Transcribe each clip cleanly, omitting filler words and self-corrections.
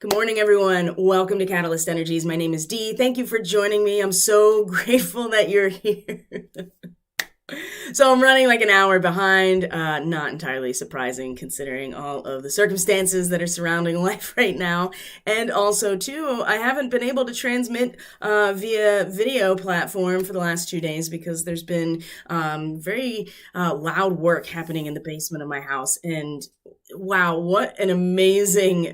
Good morning, everyone. Welcome to Catalyst Energies. My name is Dee. Thank you for joining me. I'm so grateful that you're here. So I'm running like an hour behind, not entirely surprising considering all of the circumstances that are surrounding life right now. And also, too, I haven't been able to transmit via video platform for the last 2 days because there's been very loud work happening in the basement of my house. And wow, what an amazing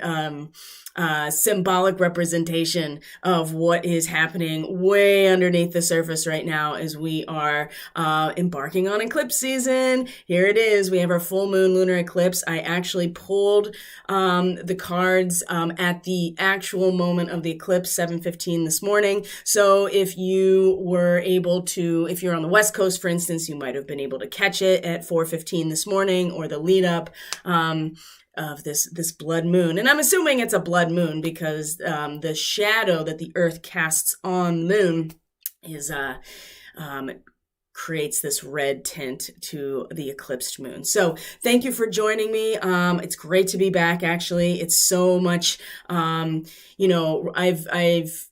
symbolic representation of what is happening way underneath the surface right now as we are embarking on eclipse season. Here it is. We have our full moon lunar eclipse. I actually pulled the cards at the actual moment of the eclipse, 7:15 this morning. So if you were able to, if you're on the West Coast, for instance, you might have been able to catch it at 4:15 this morning or the lead up of this blood moon. And I'm assuming it's a blood moon because the shadow that the Earth casts on the moon is creates this red tint to the eclipsed moon. So thank you for joining me. It's great to be back, actually. It's so much, I've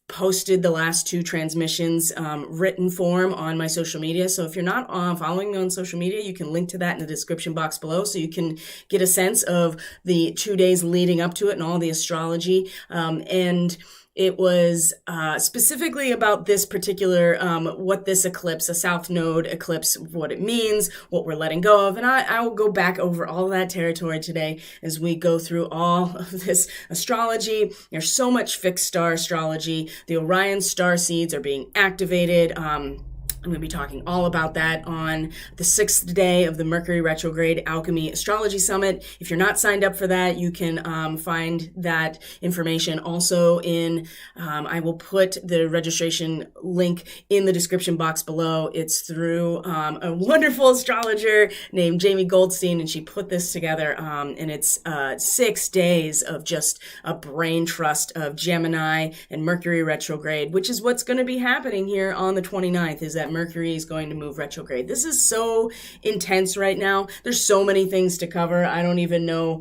posted the last 2 transmissions written form on my social media. So if you're not following me on social media, you can link to that in the description box below so you can get a sense of the 2 days leading up to it and all the astrology. And it was specifically about this particular, what this eclipse, a South Node eclipse, what it means, what we're letting go of. And I will go back over all of that territory today as we go through all of this astrology. There's so much fixed star astrology. The Orion star seeds are being activated. I'm going to be talking all about that on the 6th day of the Mercury Retrograde Alchemy Astrology Summit. If you're not signed up for that, you can find that information also in, I will put the registration link in the description box below. It's through a wonderful astrologer named Jamie Goldstein, and she put this together, and it's 6 days of just a brain trust of Gemini and Mercury Retrograde, which is what's going to be happening here on the 29th, is that Mercury is going to move retrograde. This is so intense right now. There's so many things to cover. I don't even know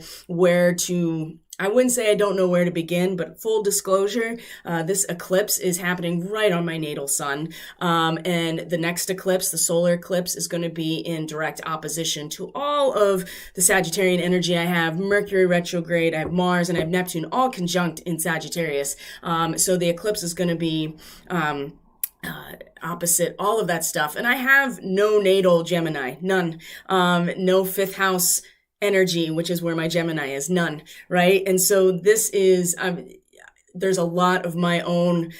I wouldn't say I don't know where to begin, but full disclosure, this eclipse is happening right on my natal sun. And the next eclipse, the solar eclipse, is going to be in direct opposition to all of the Sagittarian energy I have. Mercury retrograde, I have Mars, and I have Neptune all conjunct in Sagittarius. So the eclipse is going to be opposite all of that stuff. And I have no natal Gemini, none. No 5th house energy, which is where my Gemini is, none, right? And so this is, there's a lot of my own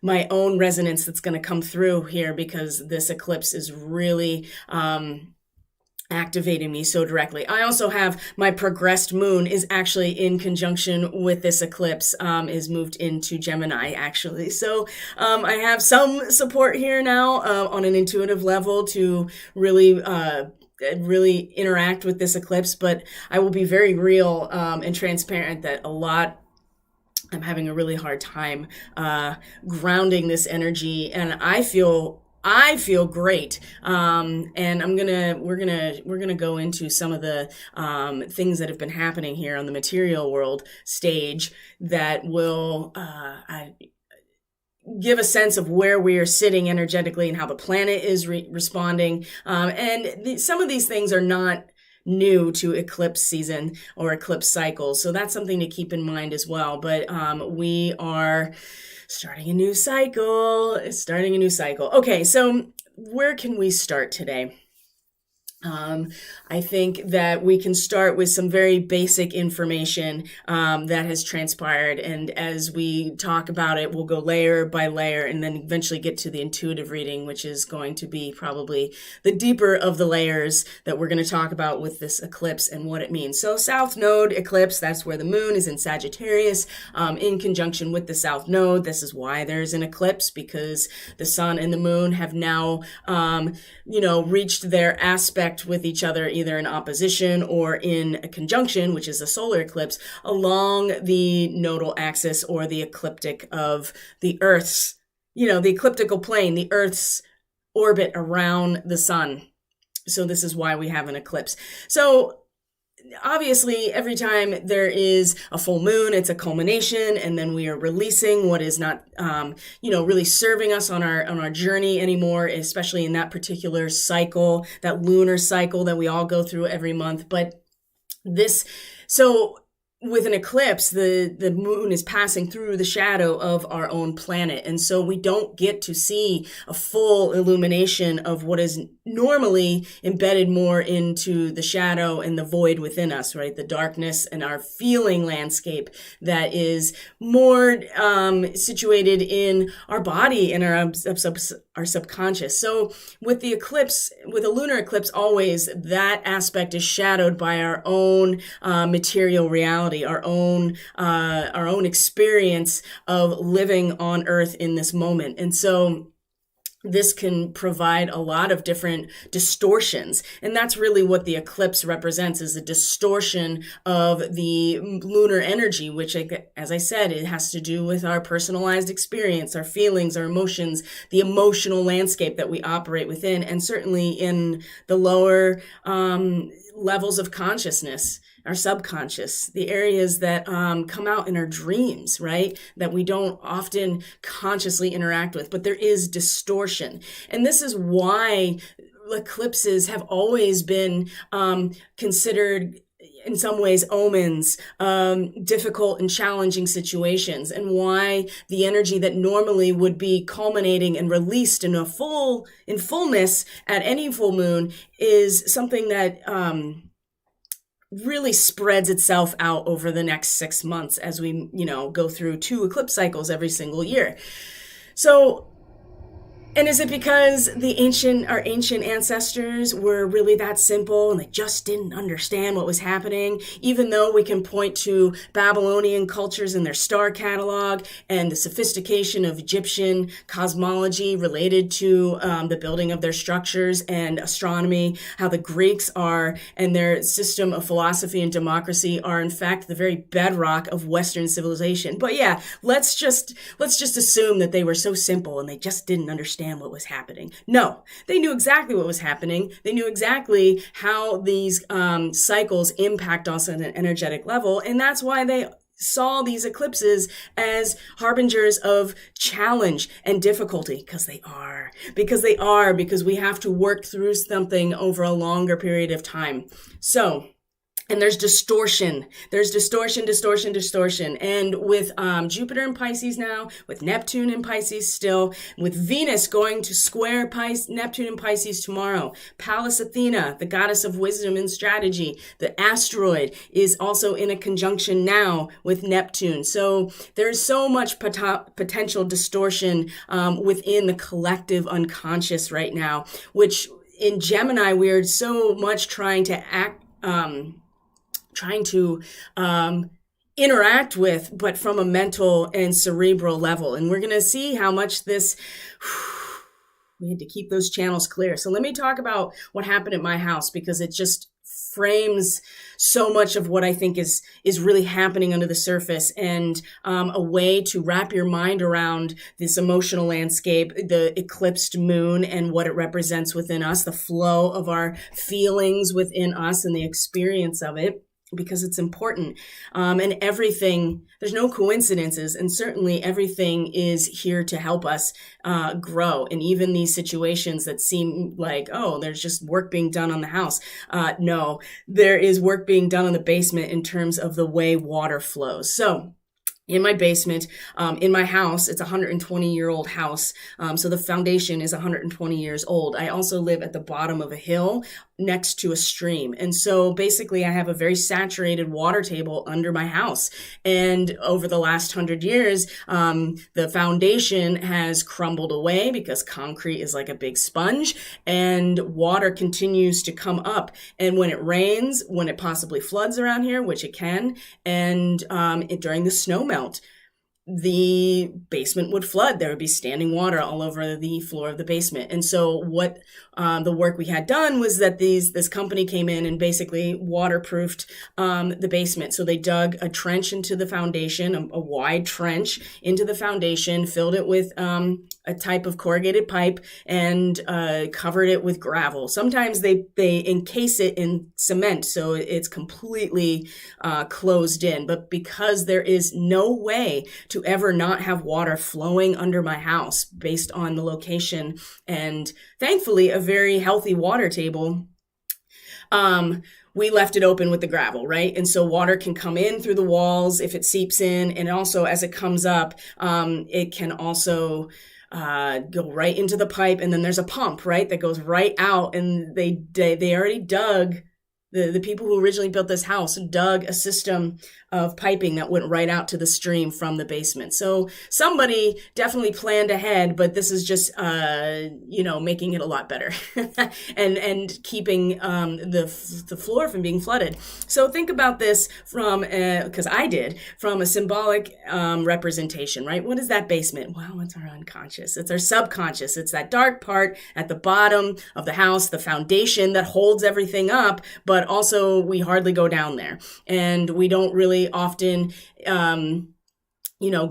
resonance that's going to come through here because this eclipse is really, activating me so directly. I also have my progressed moon is actually in conjunction with this eclipse, is moved into Gemini actually. So I have some support here now on an intuitive level to really interact with this eclipse, but I will be very real and transparent that I'm having a really hard time grounding this energy, and I feel great. And we're gonna go into some of the things that have been happening here on the material world stage that will give a sense of where we are sitting energetically and how the planet is responding. And some of these things are not new to eclipse season or eclipse cycles. So that's something to keep in mind as well. But we are starting a new cycle. Okay, so where can we start today? I think that we can start with some very basic information that has transpired. And as we talk about it, we'll go layer by layer and then eventually get to the intuitive reading, which is going to be probably the deeper of the layers that we're going to talk about with this eclipse and what it means. So South Node eclipse, that's where the moon is in Sagittarius in conjunction with the South Node. This is why there's an eclipse, because the sun and the moon have now, reached their aspect with each other, either in opposition or in a conjunction, which is a solar eclipse, along the nodal axis or the ecliptic of the Earth's, the ecliptical plane, the Earth's orbit around the sun. So this is why we have an eclipse. So obviously every time there is a full moon, it's a culmination, and then we are releasing what is not, really serving us on our journey anymore, especially in that particular cycle, that lunar cycle that we all go through every month. But so with an eclipse, the moon is passing through the shadow of our own planet. And so we don't get to see a full illumination of what is normally embedded more into the shadow and the void within us, right? The darkness and our feeling landscape that is more situated in our body and our subconscious. So with the eclipse, with a lunar eclipse, always that aspect is shadowed by our own material reality, our own experience of living on Earth in this moment. And so this can provide a lot of different distortions. And that's really what the eclipse represents, is a distortion of the lunar energy, which, as I said, it has to do with our personalized experience, our feelings, our emotions, the emotional landscape that we operate within, and certainly in the lower levels of consciousness, our subconscious, the areas that come out in our dreams, right? That we don't often consciously interact with, but there is distortion. And this is why eclipses have always been considered, in some ways, omens, difficult and challenging situations, and why the energy that normally would be culminating and released in fullness at any full moon is something that really spreads itself out over the next 6 months as we, go through 2 eclipse cycles every single year. So, and is it because our ancient ancestors were really that simple and they just didn't understand what was happening? Even though we can point to Babylonian cultures in their star catalog and the sophistication of Egyptian cosmology related to the building of their structures and astronomy, how the Greeks are and their system of philosophy and democracy are in fact the very bedrock of Western civilization. But yeah, let's just assume that they were so simple and they just didn't understand what was happening. No, they knew exactly what was happening. They knew exactly how these cycles impact us at an energetic level. And that's why they saw these eclipses as harbingers of challenge and difficulty, because we have to work through something over a longer period of time. So, and there's distortion. There's distortion. And with Jupiter in Pisces now, with Neptune in Pisces still, with Venus going to square Neptune in Pisces tomorrow, Pallas Athena, the goddess of wisdom and strategy, the asteroid, is also in a conjunction now with Neptune. So there's so much potential distortion within the collective unconscious right now, which in Gemini, we're so much trying to interact with, but from a mental and cerebral level. And we're going to see how much we had to keep those channels clear. So let me talk about what happened at my house, because it just frames so much of what I think is really happening under the surface, and a way to wrap your mind around this emotional landscape, the eclipsed moon and what it represents within us, the flow of our feelings within us and the experience of it, because it's important. And everything, there's no coincidences, and certainly everything is here to help us grow. And even these situations that seem like, oh, there's just work being done on the house. No, there is work being done on the basement in terms of the way water flows. So in my basement, in my house, it's a 120-year-old house. So the foundation is 120 years old. I also live at the bottom of a hill next to a stream. And so basically I have a very saturated water table under my house. And over the last 100 years, the foundation has crumbled away because concrete is like a big sponge, and water continues to come up. And when it rains, when it possibly floods around here, which it can, and during the snow melt, the basement would flood. There would be standing water all over the floor of the basement. And so what the work we had done was that this company came in and basically waterproofed the basement. So they dug a trench into the foundation, a wide trench into the foundation, filled it with a type of corrugated pipe, and covered it with gravel. Sometimes they encase it in cement, so it's completely closed in. But because there is no way to ever not have water flowing under my house based on the location, and thankfully a very healthy water table, we left it open with the gravel, right? And so water can come in through the walls if it seeps in, and also as it comes up, it can also go right into the pipe, and then there's a pump, right, that goes right out. And they already dug. The people who originally built this house dug a system of piping that went right out to the stream from the basement. So somebody definitely planned ahead, but this is just, making it a lot better and keeping the floor from being flooded. So think about this because I did, from a symbolic representation, right? What is that basement? Well, it's our unconscious. It's our subconscious. It's that dark part at the bottom of the house, the foundation that holds everything up, but also we hardly go down there, and we don't really often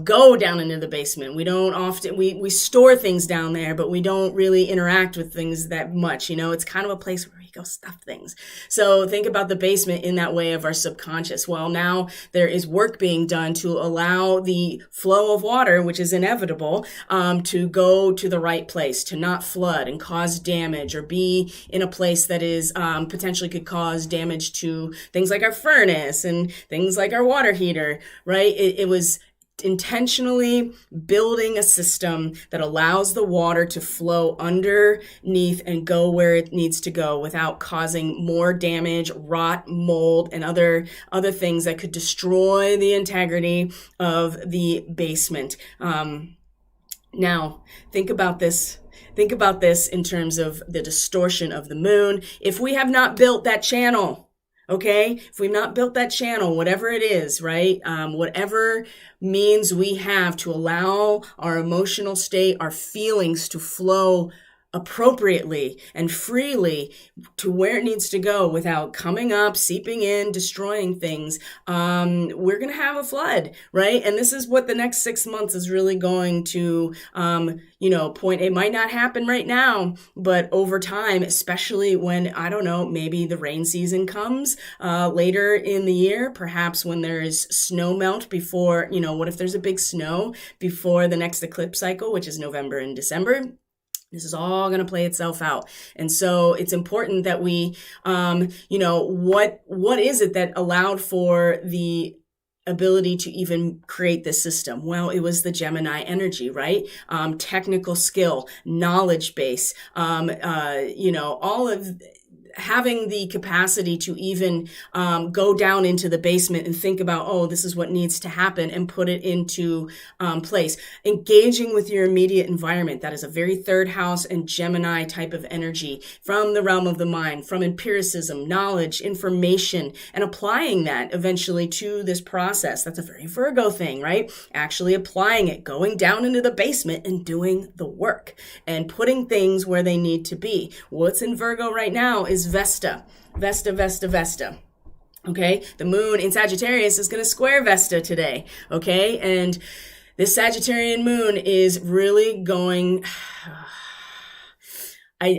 go down into the basement. We don't often, we store things down there, but we don't really interact with things that much. It's kind of a place where we go stuff things. So think about the basement in that way of our subconscious. Well, now there is work being done to allow the flow of water, which is inevitable, to go to the right place, to not flood and cause damage, or be in a place that is potentially could cause damage to things like our furnace and things like our water heater, right? It was intentionally building a system that allows the water to flow underneath and go where it needs to go without causing more damage, rot, mold, and other things that could destroy the integrity of the basement. Now, think about this. Think about this in terms of the distortion of the moon. If we have not built that channel, okay, if we've not built that channel, whatever it is, right? Whatever means we have to allow our emotional state, our feelings to flow appropriately and freely to where it needs to go without coming up, seeping in, destroying things, we're going to have a flood, right? And this is what the next 6 months is really going to, point. It might not happen right now, but over time, especially when, I don't know, maybe the rain season comes later in the year, perhaps when there is snow melt before, what if there's a big snow before the next eclipse cycle, which is November and December? This is all going to play itself out. And so it's important that we, what is it that allowed for the ability to even create this system? Well, it was the Gemini energy, right? Technical skill, knowledge base, all of having the capacity to even go down into the basement and think about, oh, this is what needs to happen, and put it into place. Engaging with your immediate environment. That is a very third house and Gemini type of energy from the realm of the mind, from empiricism, knowledge, information, and applying that eventually to this process. That's a very Virgo thing, right? Actually applying it, going down into the basement and doing the work and putting things where they need to be. What's in Virgo right now is Vesta. Okay, the moon in Sagittarius is going to square Vesta today. Okay, and this Sagittarian moon is really going. I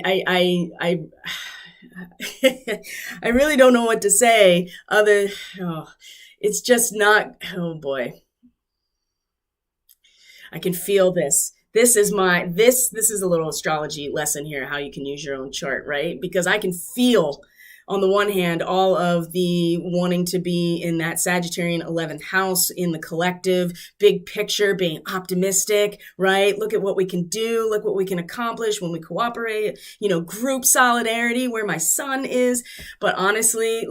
really don't know what to say. It's just not. Oh boy, I can feel this. This is a little astrology lesson here, how you can use your own chart, right? Because I can feel, on the one hand, all of the wanting to be in that Sagittarian 11th house, in the collective, big picture, being optimistic, right? Look at what we can do. Look what we can accomplish when we cooperate, group solidarity, where my sun is. But honestly,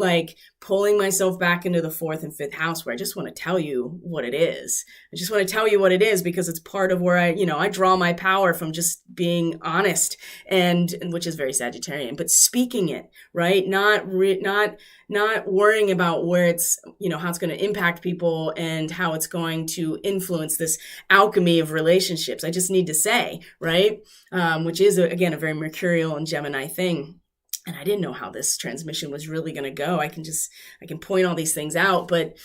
pulling myself back into the 4th and 5th house, where I just want to tell you what it is. I just want to tell you what it is, because it's part of where I draw my power from just being honest, and which is very Sagittarian, but speaking it, right? Not worrying about where it's, how it's going to impact people and how it's going to influence this alchemy of relationships. I just need to say, right? Which is, again, a very Mercurial and Gemini thing. And I didn't know how this transmission was really going to go. I can point all these things out, but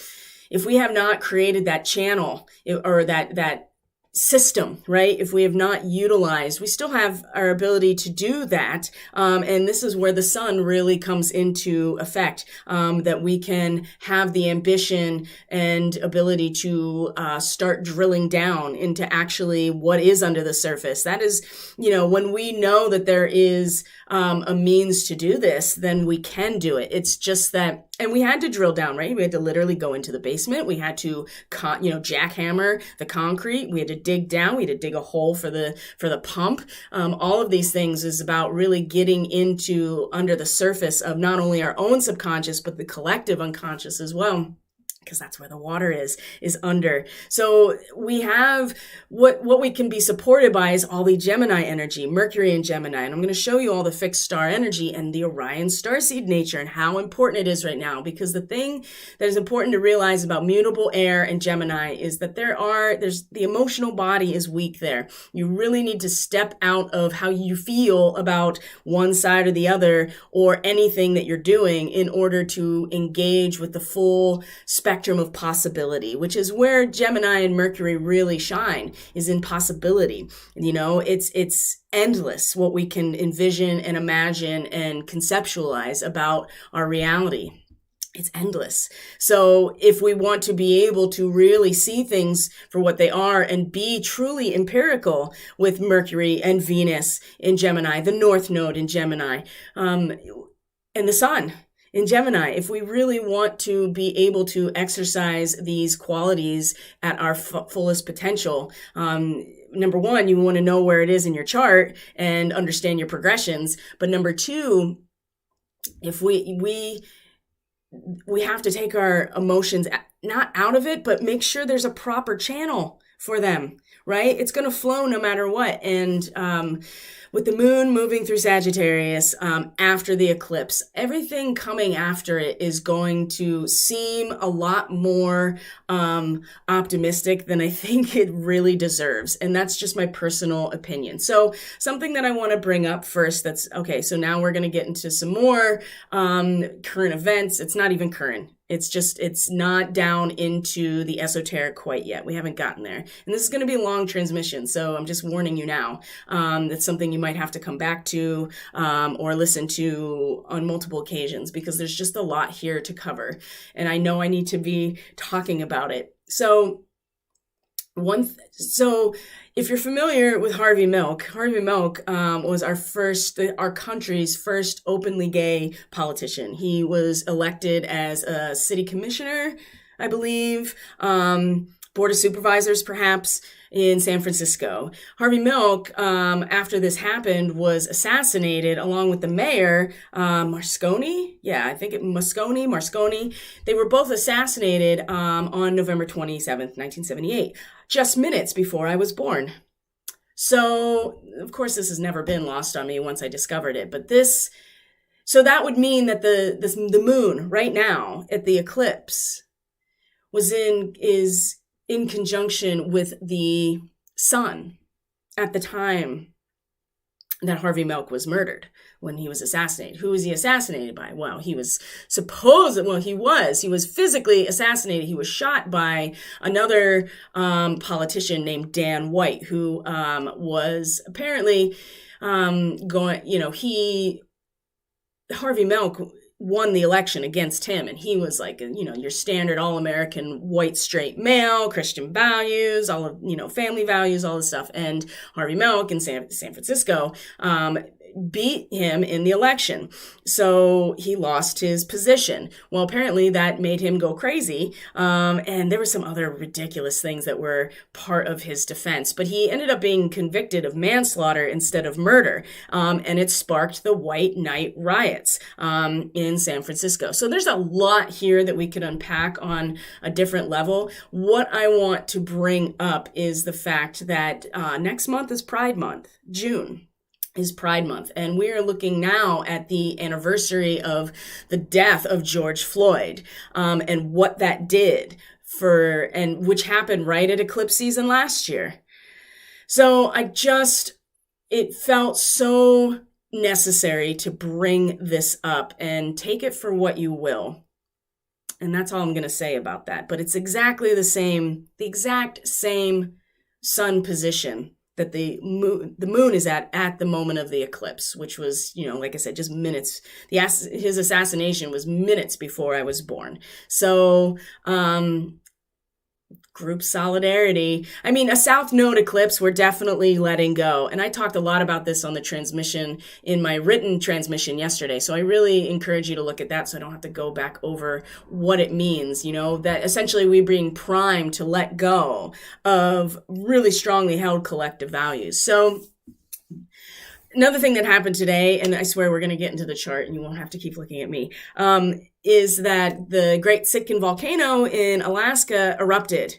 if we have not created that channel or that system, right? If we have not utilized, we still have our ability to do that. And this is where the sun really comes into effect, that we can have the ambition and ability to start drilling down into actually what is under the surface. That is, when we know that there is a means to do this, then we can do it. It's just that, and we had to drill down, right? We had to literally go into the basement. We had to, jackhammer the concrete. We had to dig down. We had to dig a hole for the pump. All of these things is about really getting into under the surface of not only our own subconscious, but the collective unconscious as well, because that's where the water is under. So we have what we can be supported by is all the Gemini energy, Mercury and Gemini. And I'm going to show you all the fixed star energy and the Orion starseed nature and how important it is right now. Because the thing that is important to realize about mutable air and Gemini is that there's the emotional body is weak there. You really need to step out of how you feel about one side or the other or anything that you're doing in order to engage with the full spectrum of possibility, which is where Gemini and Mercury really shine, is in possibility. It's endless what we can envision and imagine and conceptualize about our reality. It's endless. So if we want to be able to really see things for what they are and be truly empirical with Mercury and Venus in Gemini, the North Node in Gemini, and the Sun in Gemini, if we really want to be able to exercise these qualities at our fullest potential, number one, you want to know where it is in your chart and understand your progressions. But number two, if we have to take our emotions not out of it, but make sure there's a proper channel for them, right? It's going to flow no matter what. And with the moon moving through Sagittarius after the eclipse, everything coming after it is going to seem a lot more optimistic than I think it really deserves. And that's just my personal opinion. So something that I want to bring up first, okay, so now we're going to get into some more current events. It's not even current. It's not down into the esoteric quite yet. We haven't gotten there. And this is going to be a long transmission, so I'm just warning you now. That's something you might have to come back to or listen to on multiple occasions, because there's just a lot here to cover. And I know I need to be talking about it. So if you're familiar with Harvey Milk was our country's first openly gay politician. He was elected as a city commissioner, I believe, board of supervisors, perhaps, in San Francisco. Harvey Milk, after this happened, was assassinated along with the mayor, Moscone. Yeah, I think Moscone. They were both assassinated on November 27th, 1978, just minutes before I was born. So, of course, this has never been lost on me once I discovered it. But so that would mean that the moon right now at the eclipse is in conjunction with the sun at the time that Harvey Milk was murdered, when he was assassinated. Who was he assassinated by? Well, he was physically assassinated. He was shot by another politician named Dan White, who was apparently Harvey Milk won the election against him, and he was like, your standard all-American white straight male, Christian values, all of, family values, all this stuff. And Harvey Milk in San Francisco, beat him in the election. So he lost his position. Well, apparently that made him go crazy. And there were some other ridiculous things that were part of his defense. But he ended up being convicted of manslaughter instead of murder. And it sparked the White Night riots in San Francisco. So there's a lot here that we could unpack on a different level. What I want to bring up is the fact that next month is Pride Month. June is Pride Month. And we are looking now at the anniversary of the death of George Floyd, and what that did and which happened right at eclipse season last year. So it felt so necessary to bring this up, and take it for what you will. And that's all I'm going to say about that. But it's exactly the exact same sun position that the moon is at the moment of the eclipse, which was, like I said, just minutes. His assassination was minutes before I was born. So, group solidarity. I mean, a South Node eclipse, we're definitely letting go. And I talked a lot about this on the transmission in my written transmission yesterday. So I really encourage you to look at that so I don't have to go back over what it means, that essentially we're being primed to let go of really strongly held collective values. So another thing that happened today, and I swear we're going to get into the chart and you won't have to keep looking at me, is that the Great Sitkin volcano in Alaska erupted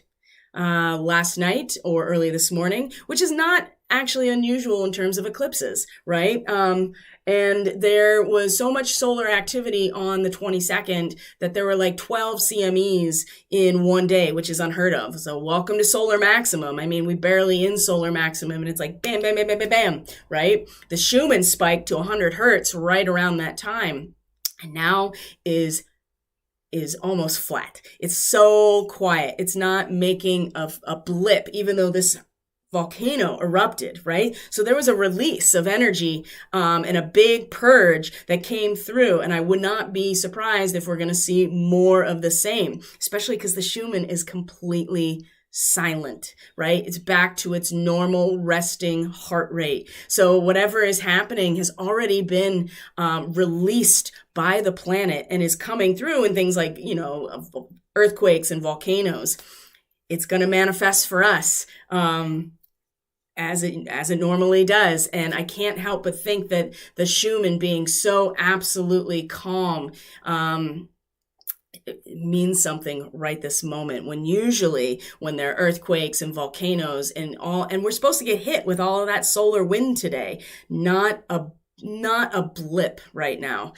last night or early this morning, which is not actually unusual in terms of eclipses, right? And there was so much solar activity on the 22nd that there were like 12 CMEs in one day, which is unheard of. So welcome to solar maximum. I mean, we barely in solar maximum, and it's like bam, bam, bam, bam, bam, bam, right? The Schumann spiked to 100 hertz right around that time, and now is almost flat. It's so quiet. It's not making a blip, even though this volcano erupted, right? So there was a release of energy and a big purge that came through. And I would not be surprised if we're going to see more of the same, especially because the Schumann is completely silent, right? It's back to its normal resting heart rate. So whatever is happening has already been released by the planet and is coming through in things like, earthquakes and volcanoes. It's going to manifest for us as it normally does. And I can't help but think that the Schumann being so absolutely calm it means something right this moment, when usually when there are earthquakes and volcanoes and we're supposed to get hit with all of that solar wind today, not a blip right now.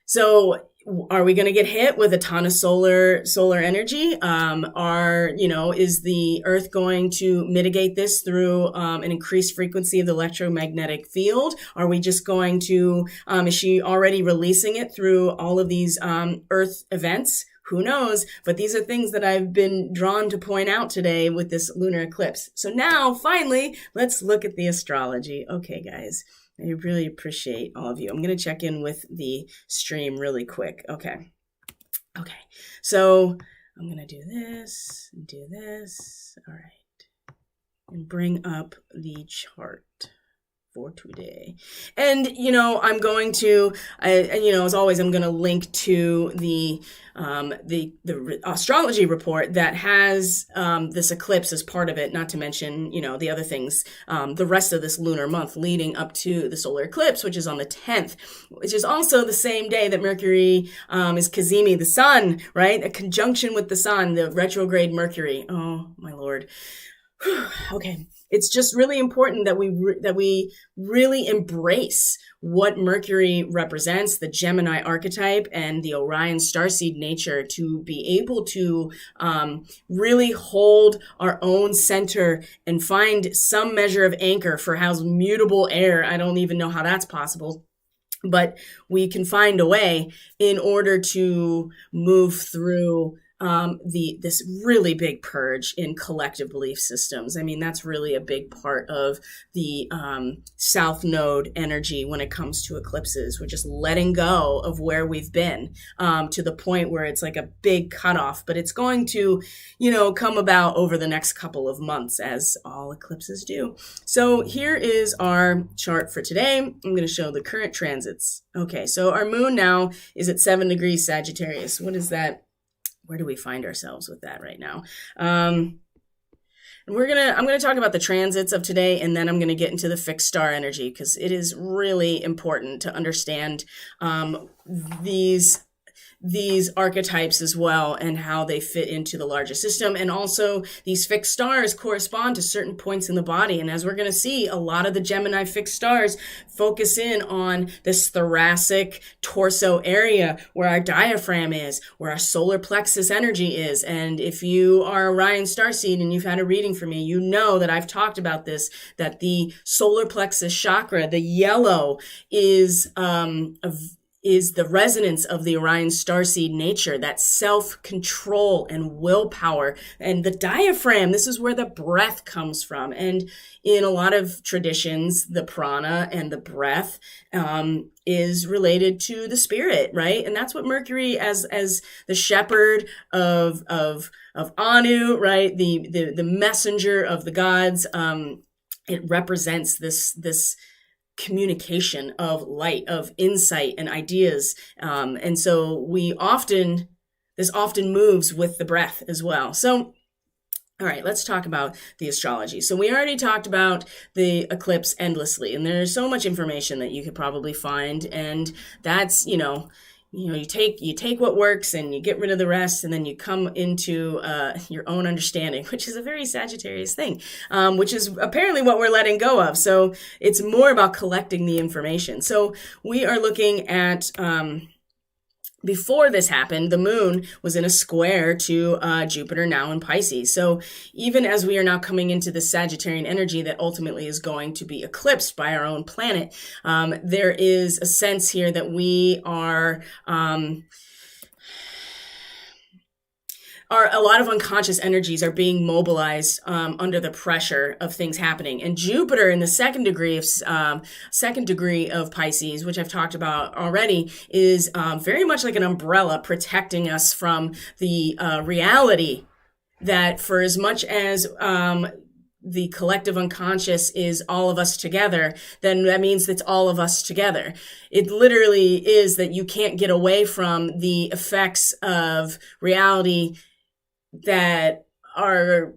So are we going to get hit with a ton of solar energy? Is the Earth going to mitigate this through an increased frequency of the electromagnetic field? Are we just going to, is she already releasing it through all of these Earth events? Who knows? But these are things that I've been drawn to point out today with this lunar eclipse. So now, finally, let's look at the astrology. Okay, guys. I really appreciate all of you. I'm going to check in with the stream really quick. Okay. So I'm going to do this. All right. And bring up the chart for today. And, I'm going to, as always, I'm going to link to the astrology report that has this eclipse as part of it, not to mention, the other things, the rest of this lunar month leading up to the solar eclipse, which is on the 10th, which is also the same day that Mercury is Cazimi, the sun, right? A conjunction with the sun, the retrograde Mercury. Oh, my Lord. Okay. It's just really important that we really embrace what Mercury represents, the Gemini archetype and the Orion starseed nature, to be able to really hold our own center and find some measure of anchor for how's mutable air. I don't even know how that's possible. But we can find a way in order to move through this really big purge in collective belief systems. I mean, that's really a big part of the South Node energy when it comes to eclipses. We're just letting go of where we've been to the point where it's like a big cutoff, but it's going to, come about over the next couple of months, as all eclipses do. So here is our chart for today. I'm going to show the current transits. Okay, so our moon now is at 7 degrees Sagittarius. What is that? Where do we find ourselves with that right now? And I'm gonna talk about the transits of today, and then I'm gonna get into the fixed star energy, because it is really important to understand these archetypes as well, and how they fit into the larger system. And also these fixed stars correspond to certain points in the body. And as we're going to see, a lot of the Gemini fixed stars focus in on this thoracic torso area where our diaphragm is, where our solar plexus energy is. And if you are Orion starseed and you've had a reading from me, you know that I've talked about this, that the solar plexus chakra, the yellow, is the resonance of the Orion starseed nature, that self-control and willpower. And the diaphragm, this is where the breath comes from. And in a lot of traditions, the prana and the breath is related to the spirit, right? And that's what Mercury, as the shepherd of Anu, right? The messenger of the gods, it represents this communication of light, of insight and ideas. And so this often moves with the breath as well. So, all right, let's talk about the astrology. So we already talked about the eclipse endlessly, and there's so much information that you could probably find. And that's, you take what works and you get rid of the rest, and then you come into your own understanding, which is a very Sagittarius thing, which is apparently what we're letting go of. So it's more about collecting the information. So we are looking at, before this happened, the moon was in a square to Jupiter, now in Pisces. So even as we are now coming into the Sagittarian energy that ultimately is going to be eclipsed by our own planet, there is a sense here that we are a lot of unconscious energies are being mobilized under the pressure of things happening. And Jupiter in the second degree of Pisces, which I've talked about already, is very much like an umbrella protecting us from the reality that, for as much as the collective unconscious is all of us together, then that means it's all of us together. It literally is that you can't get away from the effects of reality that are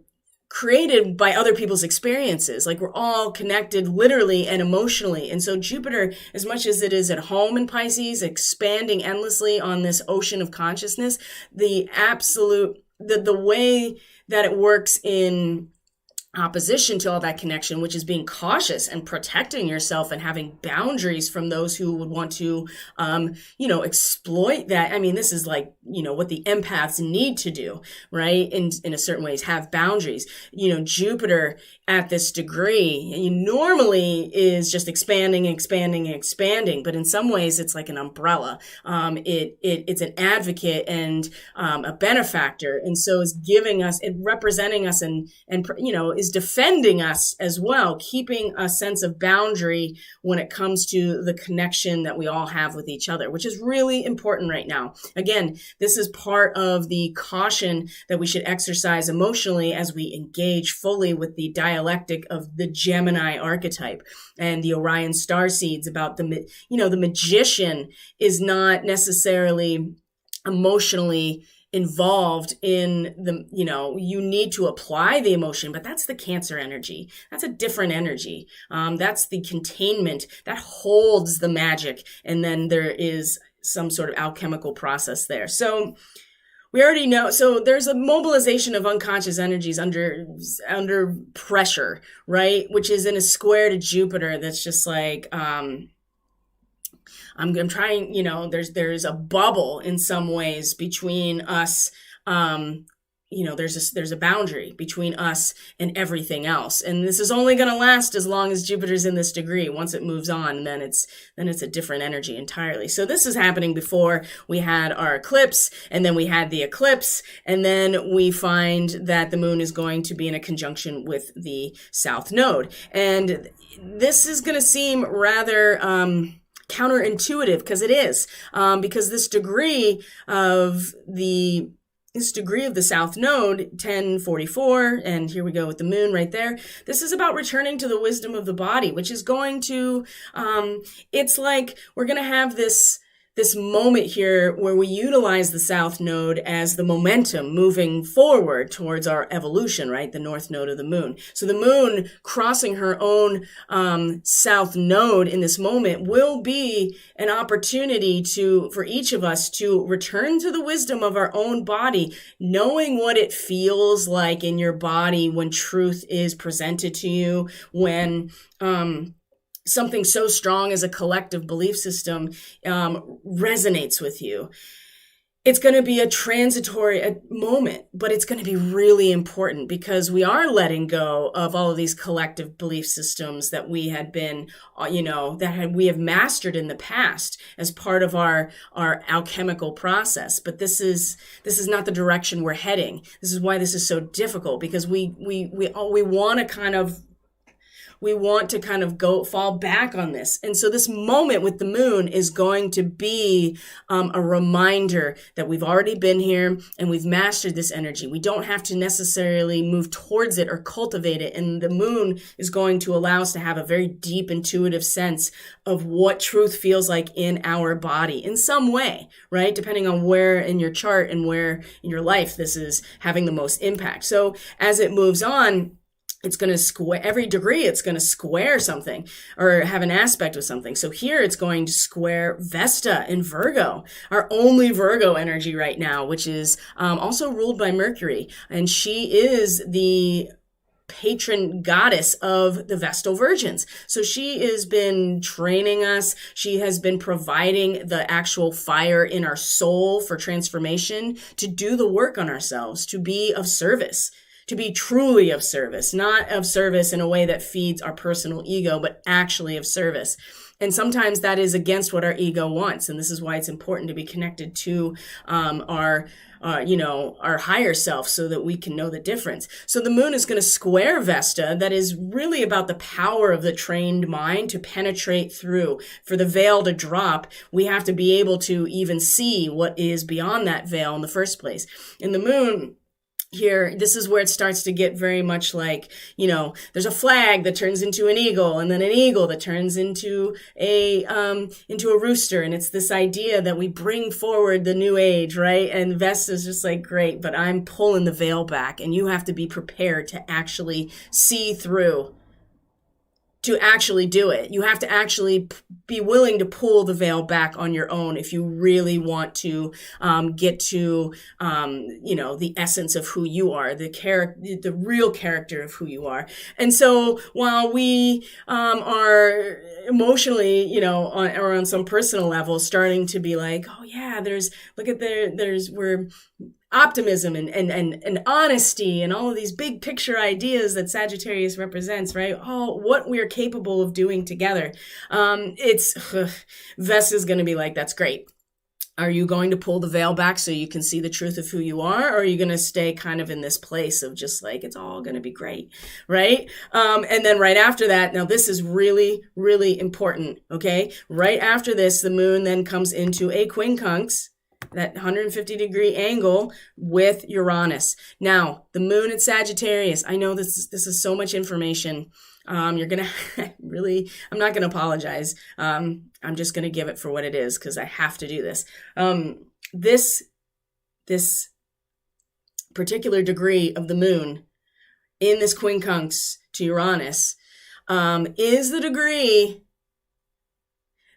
created by other people's experiences. Like, we're all connected literally and emotionally. And so Jupiter, as much as it is at home in Pisces, expanding endlessly on this ocean of consciousness, the way that it works in opposition to all that connection, which is being cautious and protecting yourself and having boundaries from those who would want to, exploit that. I mean, this is like, what the empaths need to do, right? In a certain ways, have boundaries. Jupiter at this degree normally is just expanding, but in some ways it's like an umbrella. It's an advocate and a benefactor, and so is giving us, and representing us, and is defending us as well, keeping a sense of boundary when it comes to the connection that we all have with each other, which is really important right now. Again, this is part of the caution that we should exercise emotionally as we engage fully with the dialectic of the Gemini archetype and the Orion starseeds. About the magician is not necessarily emotionally involved in the, you need to apply the emotion, but that's the Cancer energy. That's a different energy. That's the containment that holds the magic. And then there is some sort of alchemical process there. So we already know. So there's a mobilization of unconscious energies under pressure, right? Which is in a square to Jupiter. That's just like, I'm trying, there's a bubble in some ways between us, there's a boundary between us and everything else. And this is only going to last as long as Jupiter's in this degree. Once it moves on, then it's a different energy entirely. So this is happening before we had our eclipse, and then we had the eclipse, and then we find that the moon is going to be in a conjunction with the south node. And this is going to seem rather counterintuitive, because it is, because this degree of the South Node, 1044, and here we go with the moon right there. This is about returning to the wisdom of the body, which is going to, it's like we're going to have this moment here where we utilize the South Node as the momentum moving forward towards our evolution, right? The North Node of the moon. So the moon crossing her own South Node in this moment will be an opportunity for each of us to return to the wisdom of our own body, knowing what it feels like in your body when truth is presented to you, when something so strong as a collective belief system resonates with you. It's going to be a transitory moment, but it's going to be really important, because we are letting go of all of these collective belief systems that we had been, we have mastered in the past as part of our alchemical process. But this is not the direction we're heading. This is why this is so difficult, because we want to kind of fall back on this. And so this moment with the moon is going to be a reminder that we've already been here and we've mastered this energy. We don't have to necessarily move towards it or cultivate it. And the moon is going to allow us to have a very deep intuitive sense of what truth feels like in our body in some way, right? Depending on where in your chart and where in your life this is having the most impact. So as it moves on, it's going to square every degree. It's going to square something or have an aspect of something. So here it's going to square Vesta in Virgo, our only Virgo energy right now, which is also ruled by Mercury. And she is the patron goddess of the Vestal Virgins. So she has been training us. She has been providing the actual fire in our soul for transformation, to do the work on ourselves, to be of service. To be truly of service, not of service in a way that feeds our personal ego, but actually of service. And sometimes that is against what our ego wants. And this is why it's important to be connected to our higher self, so that we can know the difference. So the moon is going to square Vesta. That is really about the power of the trained mind to penetrate through. For the veil to drop, we have to be able to even see what is beyond that veil in the first place. In the moon, here, this is where it starts to get very much like, there's a flag that turns into an eagle, and then an eagle that turns into a rooster. And it's this idea that we bring forward the new age, right? And Vesta's just like, great, but I'm pulling the veil back, and you have to be prepared to actually see through, to actually do it. You have to actually be willing to pull the veil back on your own if you really want to get to, the essence of who you are, the real character of who you are. And so while we are emotionally, or on some personal level, starting to be like, oh yeah, we're optimism and honesty and all of these big picture ideas that Sagittarius represents, right? Oh, what we're capable of doing together. Vesta's going to be like, that's great. Are you going to pull the veil back so you can see the truth of who you are? Or are you going to stay kind of in this place of just like, it's all going to be great, right? And then right after that, now this is really, really important, okay? Right after this, the moon then comes into a quincunx, that 150 degree angle with Uranus. Now, the moon at Sagittarius, I know this is so much information. You're going to I'm not going to apologize. I'm just going to give it for what it is, because I have to do this. This particular degree of the moon in this quincunx to Uranus is the degree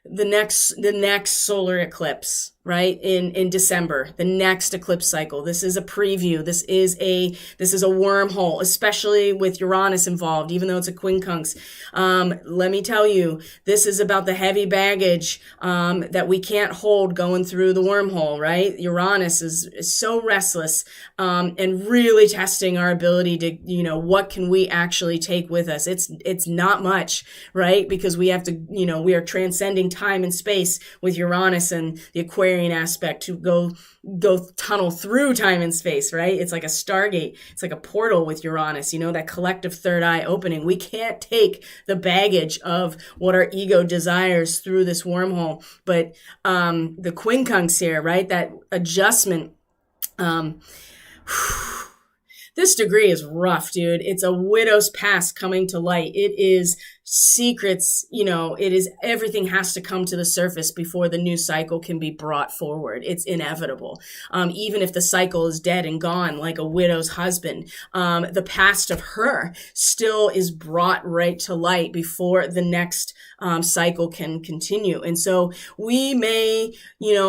the next solar eclipse. right? In December, the next eclipse cycle. This is a preview. This is a wormhole, especially with Uranus involved, even though it's a quincunx. Let me tell you, this is about the heavy baggage that we can't hold going through the wormhole, right? Uranus is so restless and really testing our ability to, what can we actually take with us? It's not much, right? Because we have to, we are transcending time and space with Uranus and the Aquarian aspect to go tunnel through time and space, right? It's like a stargate. It's like a portal with Uranus, that collective third eye opening. We can't take the baggage of what our ego desires through this wormhole. But the quincunx here, right? That adjustment, this degree is rough, dude. It's a widow's past coming to light. It is secrets, it is everything has to come to the surface before the new cycle can be brought forward. It's inevitable. Even if the cycle is dead and gone, like a widow's husband, the past of her still is brought right to light before the next cycle can continue. And so we may,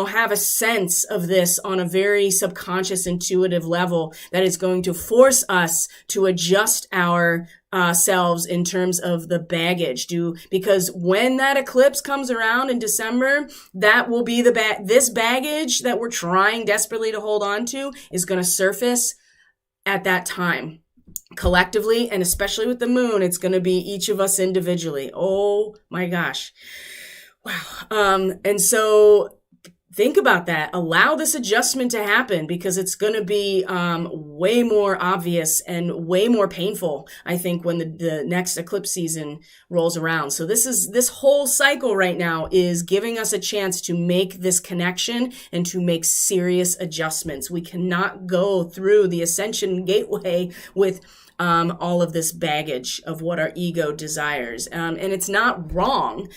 have a sense of this on a very subconscious, intuitive level that is going to force us to adjust our selves in terms of the baggage, because when that eclipse comes around in December, that will be this baggage that we're trying desperately to hold on to is going to surface at that time. Collectively, and especially with the moon, it's going to be each of us individually. Oh my gosh. Wow. And so think about that. Allow this adjustment to happen because it's going to be way more obvious and way more painful, I think, when the next eclipse season rolls around. So this whole cycle right now is giving us a chance to make this connection and to make serious adjustments. We cannot go through the ascension gateway with all of this baggage of what our ego desires. And it's not wrong.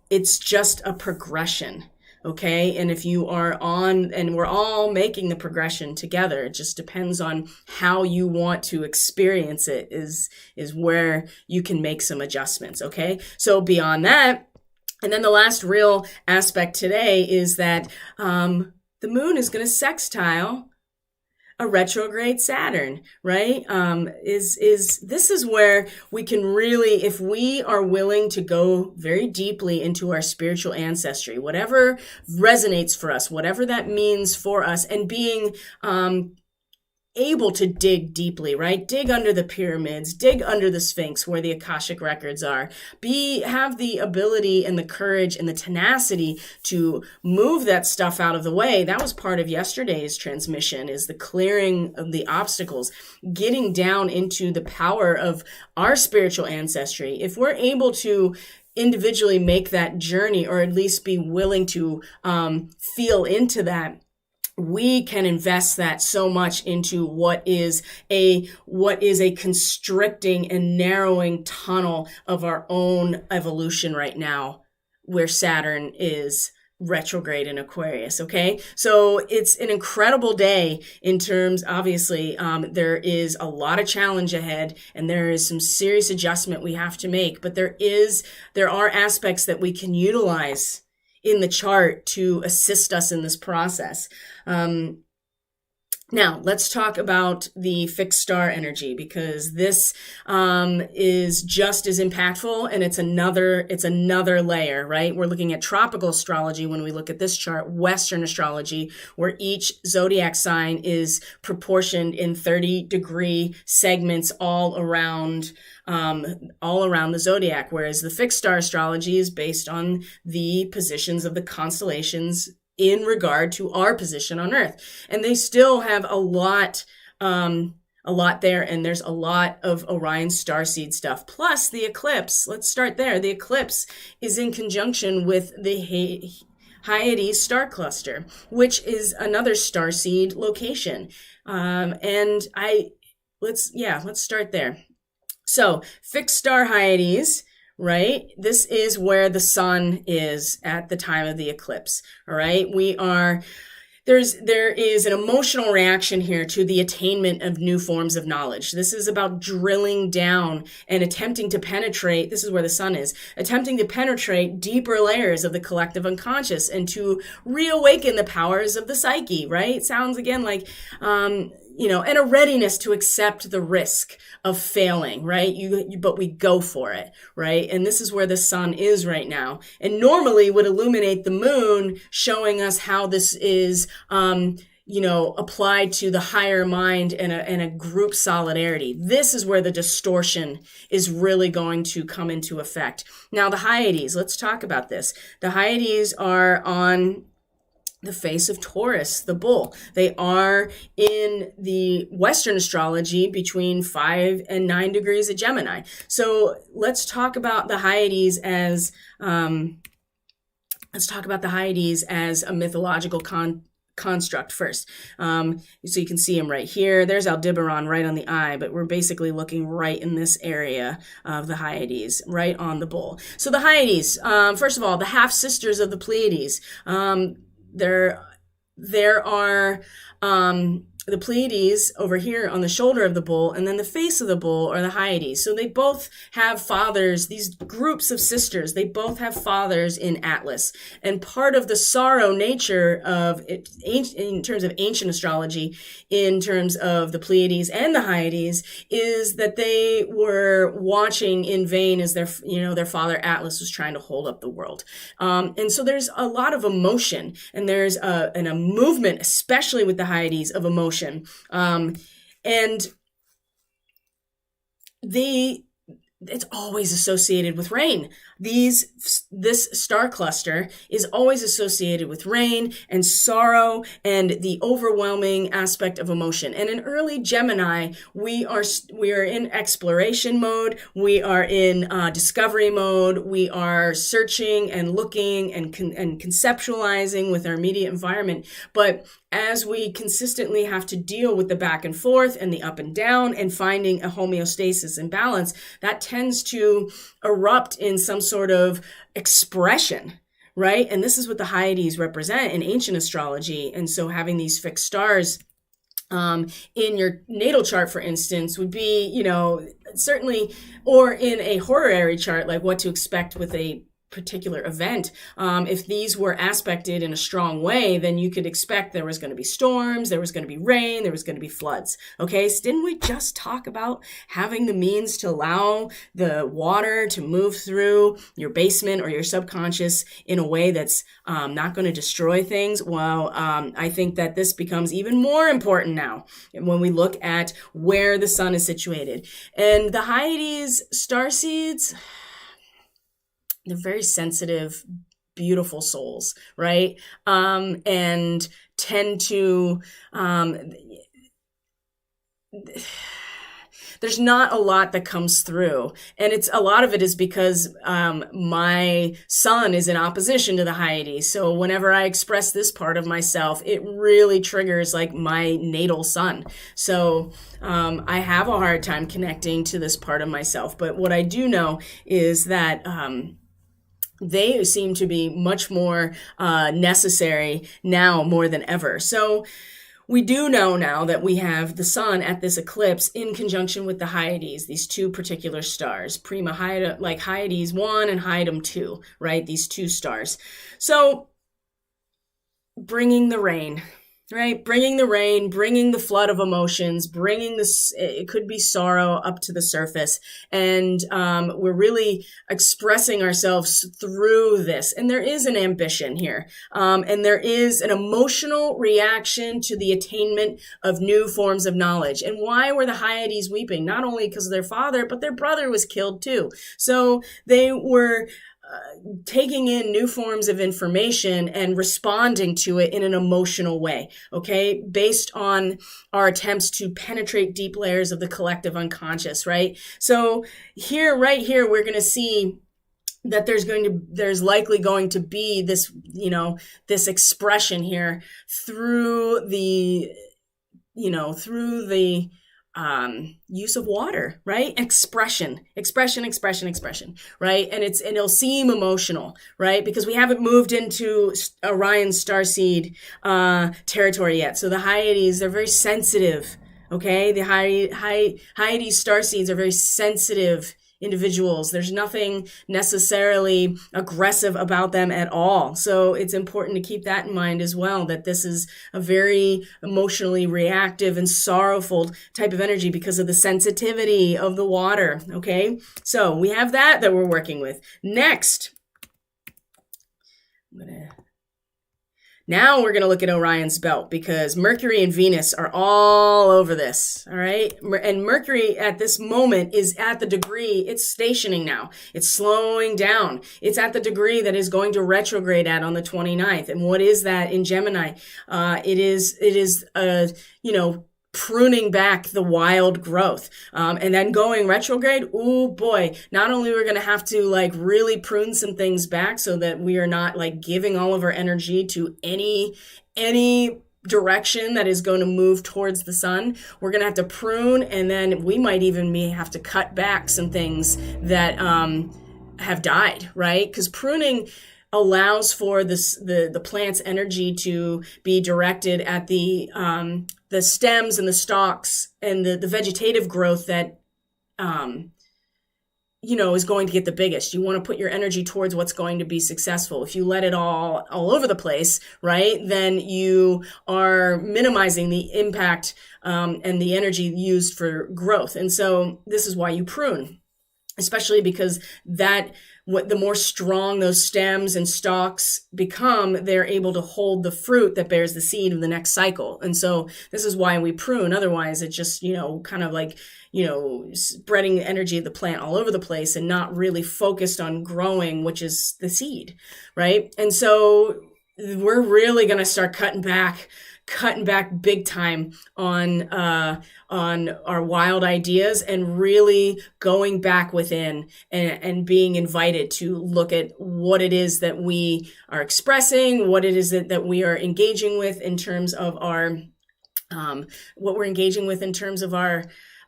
It's just a progression. Okay. And if you are on, and we're all making the progression together, it just depends on how you want to experience it is where you can make some adjustments. Okay. So beyond that, and then the last real aspect today is that, the moon is going to sextile a retrograde Saturn, right? This is where we can really, if we are willing to go very deeply into our spiritual ancestry, whatever resonates for us, whatever that means for us, and being able to dig deeply, right? Dig under the pyramids, dig under the Sphinx where the Akashic records are. Have the ability and the courage and the tenacity to move that stuff out of the way. That was part of yesterday's transmission, is the clearing of the obstacles, getting down into the power of our spiritual ancestry. If we're able to individually make that journey, or at least be willing to feel into that, we can invest that so much into what is a constricting and narrowing tunnel of our own evolution right now, where Saturn is retrograde in Aquarius. Okay. So it's an incredible day in terms, obviously, there is a lot of challenge ahead and there is some serious adjustment we have to make, but there are aspects that we can utilize in the chart to assist us in this process. Now, let's talk about the fixed star energy, because this is just as impactful, and it's another layer, right? We're looking at tropical astrology when we look at this chart, Western astrology, where each zodiac sign is proportioned in 30-degree segments all around the zodiac, whereas the fixed star astrology is based on the positions of the constellations in regard to our position on Earth. And they still have a lot there, and there's a lot of Orion starseed stuff. Plus the eclipse, let's start there. The eclipse is in conjunction with the Hyades star cluster, which is another starseed location. Let's start there. So fixed star Hyades, right? This is where the sun is at the time of the eclipse. All right. there is an emotional reaction here to the attainment of new forms of knowledge. This is about drilling down and attempting to penetrate. This is where the sun is, attempting to penetrate deeper layers of the collective unconscious and to reawaken the powers of the psyche, right? Sounds again like, and a readiness to accept the risk of failing, right? But we go for it, right? And this is where the sun is right now. And normally would illuminate the moon, showing us how this is, applied to the higher mind and a group solidarity. This is where the distortion is really going to come into effect. Now, the Hyades, let's talk about this. The Hyades are on the face of Taurus, the bull. They are in the Western astrology between 5 and 9 degrees of Gemini. So let's talk about the Hyades as a mythological construct first. So you can see him right here. There's Aldebaran right on the eye, but we're basically looking right in this area of the Hyades, right on the bull. So the Hyades, first of all, the half sisters of the Pleiades. There are the Pleiades over here on the shoulder of the bull, and then the face of the bull are the Hyades. So they both have fathers, these groups of sisters, they both have fathers in Atlas. And part of the sorrow nature of it, in terms of ancient astrology, in terms of the Pleiades and the Hyades, is that they were watching in vain as their father Atlas was trying to hold up the world. And so there's a lot of emotion, and there's a movement, especially with the Hyades, of emotion. And it's always associated with rain. This star cluster is always associated with rain and sorrow and the overwhelming aspect of emotion. And in early Gemini, we are in exploration mode. We are in discovery mode. We are searching and looking and conceptualizing with our immediate environment. But as we consistently have to deal with the back and forth and the up and down and finding a homeostasis and balance, that tends to erupt in some sort of expression, right? And this is what the Hyades represent in ancient astrology. And so having these fixed stars in your natal chart, for instance, would be, certainly, or in a horary chart, like what to expect with a particular event. If these were aspected in a strong way, then you could expect there was going to be storms, there was going to be rain, there was going to be floods. Okay, so didn't we just talk about having the means to allow the water to move through your basement or your subconscious in a way that's not going to destroy things? Well, I think that this becomes even more important now when we look at where the sun is situated. And the Hyades starseeds, they're very sensitive, beautiful souls, right? And tend to, there's not a lot that comes through. And a lot of it is because my sun is in opposition to the Hyades. So whenever I express this part of myself, it really triggers like my natal sun. So I have a hard time connecting to this part of myself. But what I do know is that they seem to be much more necessary now more than ever. So we do know now that we have the sun at this eclipse in conjunction with the Hyades, these two particular stars, Prima Hyades, like Hyades 1 and Hyades 2, right? These two stars. So bringing the rain, right? Bringing the rain, bringing the flood of emotions, bringing this, it could be sorrow up to the surface. And we're really expressing ourselves through this. And there is an ambition here. And there is an emotional reaction to the attainment of new forms of knowledge. And why were the Hyades weeping? Not only because of their father, but their brother was killed too. So they were taking in new forms of information and responding to it in an emotional way, okay, based on our attempts to penetrate deep layers of the collective unconscious, right? So right here, we're going to see that there's likely going to be this, this expression here through the use of water, right? Expression, right? And it'll seem emotional, right? Because we haven't moved into Orion's starseed territory yet. So the Hyades, they're very sensitive, okay? The Hyades starseeds are very sensitive individuals. There's nothing necessarily aggressive about them at all. So it's important to keep that in mind as well, that this is a very emotionally reactive and sorrowful type of energy because of the sensitivity of the water. Okay. So we have that we're working with. Next, now we're going to look at Orion's belt because Mercury and Venus are all over this, all right? And Mercury at this moment is at the degree, it's stationing now. It's slowing down. It's at the degree that is going to retrograde at on the 29th. And what is that in Gemini? It is pruning back the wild growth. And then going retrograde, oh boy, not only we're going to have to like really prune some things back so that we are not like giving all of our energy to any direction that is going to move towards the sun. We're going to have to prune, and then we might even have to cut back some things that have died, right? Because pruning allows for the plant's energy to be directed at the stems and the stalks and the vegetative growth that is going to get the biggest. You want to put your energy towards what's going to be successful. If you let it all over the place, right, then you are minimizing the impact and the energy used for growth. And so this is why you prune, especially because the more strong those stems and stalks become, they're able to hold the fruit that bears the seed of the next cycle. And so this is why we prune. Otherwise, it just, kind of like, spreading the energy of the plant all over the place and not really focused on growing, which is the seed, right? And so we're really going to start cutting back big time on our wild ideas and really going back within and being invited to look at what it is that we are expressing, what it is that we are engaging with in terms of our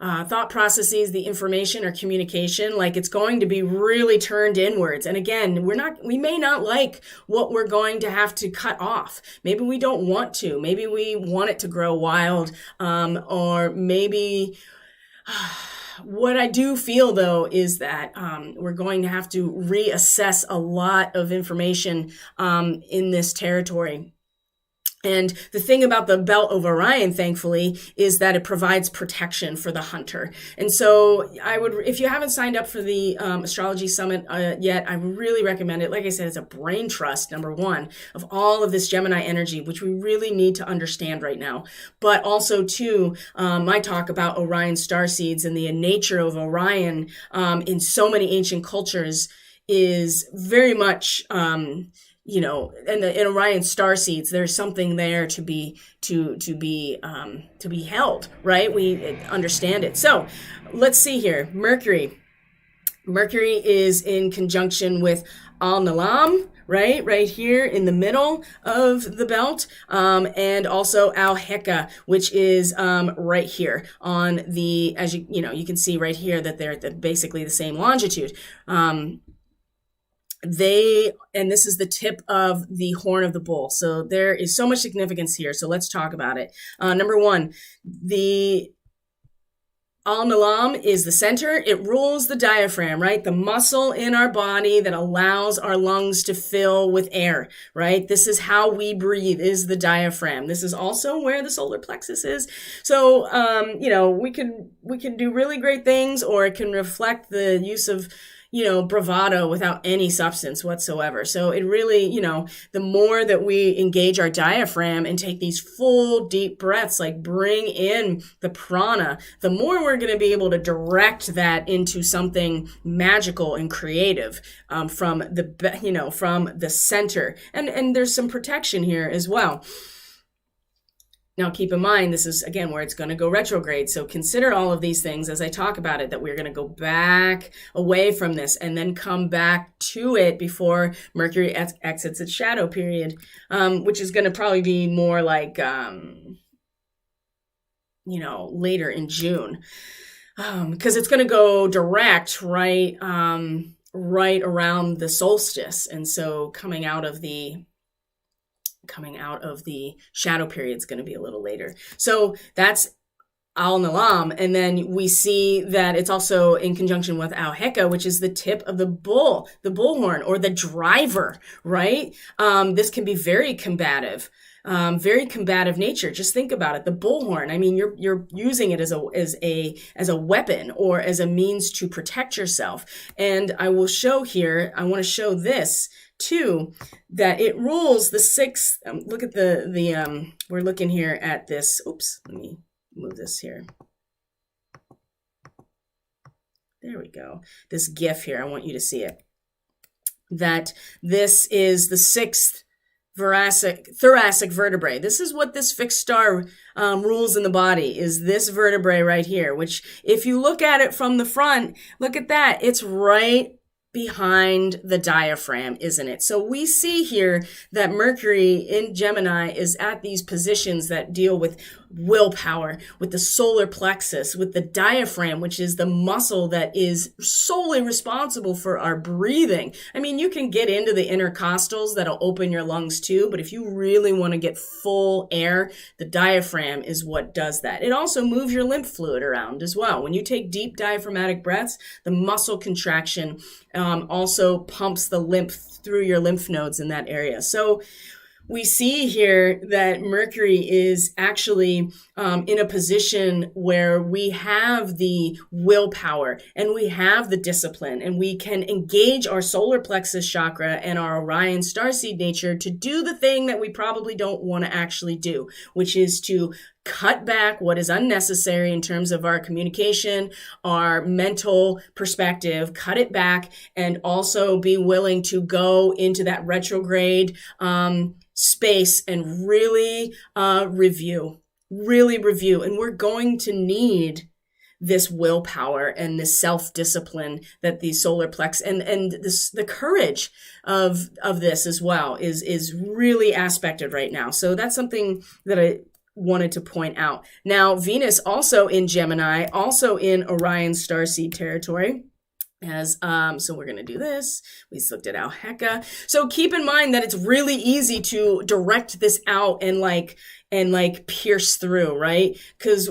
thought processes, the information or communication. Like, it's going to be really turned inwards. And again, we may not like what we're going to have to cut off. Maybe we don't want to. Maybe we want it to grow wild. Or maybe what I do feel though is that we're going to have to reassess a lot of information in this territory. And the thing about the belt of Orion, thankfully, is that it provides protection for the hunter. And so if you haven't signed up for the Astrology Summit yet, I really recommend it. Like I said, it's a brain trust, number one, of all of this Gemini energy, which we really need to understand right now. But also, too, my talk about Orion starseeds and the nature of Orion in so many ancient cultures is very much... in Orion starseeds, there's something there to be held, right? We understand it. So let's see here. Mercury is in conjunction with Al-Nalam, right here in the middle of the belt, and also Al-Heka, which is right here on the, as you can see right here that they're basically the same longitude. And this is the tip of the horn of the bull. So there is so much significance here. So let's talk about it. Number one, the Al-Nalam is the center. It rules the diaphragm, right? The muscle in our body that allows our lungs to fill with air, right? This is how we breathe, is the diaphragm. This is also where the solar plexus is. So, we can do really great things, or it can reflect the use of bravado without any substance whatsoever. So it really, the more that we engage our diaphragm and take these full deep breaths, like bring in the prana, the more we're going to be able to direct that into something magical and creative from the center. And there's some protection here as well. Now, keep in mind, this is, again, where it's going to go retrograde. So consider all of these things as I talk about it, that we're going to go back away from this and then come back to it before Mercury exits its shadow period, which is going to probably be more like, later in June, because it's going to go direct right around the solstice. And so coming out of the shadow period is going to be a little later. So that's Al-Nalam. And then we see that it's also in conjunction with Al-Heka, which is the tip of the bullhorn, or the driver, right? This can be very combative nature. Just think about it. The bullhorn. I mean, you're using it as a weapon, or as a means to protect yourself. And I will show here, I want to show this too, that it rules the sixth. Look at we're looking here at this. Oops, let me move this here. There we go. This GIF here, I want you to see it. That this is the sixth thoracic vertebrae. This is what this fixed star rules in the body, is this vertebrae right here, which if you look at it from the front, look at that. It's right behind the diaphragm, isn't it? So we see here that Mercury in Gemini is at these positions that deal with willpower, with the solar plexus, with the diaphragm, which is the muscle that is solely responsible for our breathing. I mean, you can get into the intercostals that'll open your lungs too, but if you really want to get full air, the diaphragm is what does that. It also moves your lymph fluid around as well. When you take deep diaphragmatic breaths, the muscle contraction also pumps the lymph through your lymph nodes in that area. So we see here that Mercury is actually in a position where we have the willpower and we have the discipline, and we can engage our solar plexus chakra and our Orion starseed nature to do the thing that we probably don't want to actually do, which is to cut back what is unnecessary in terms of our communication, our mental perspective, cut it back, and also be willing to go into that retrograde space and really review. And we're going to need this willpower and this self-discipline that the solar plex and the courage of this as well is really aspected right now. So that's something that I wanted to point out. Now, Venus also in Gemini, also in Orion starseed territory. So we're going to do this. We just looked at Al-Heka. So keep in mind that it's really easy to direct this out and pierce through, right? Because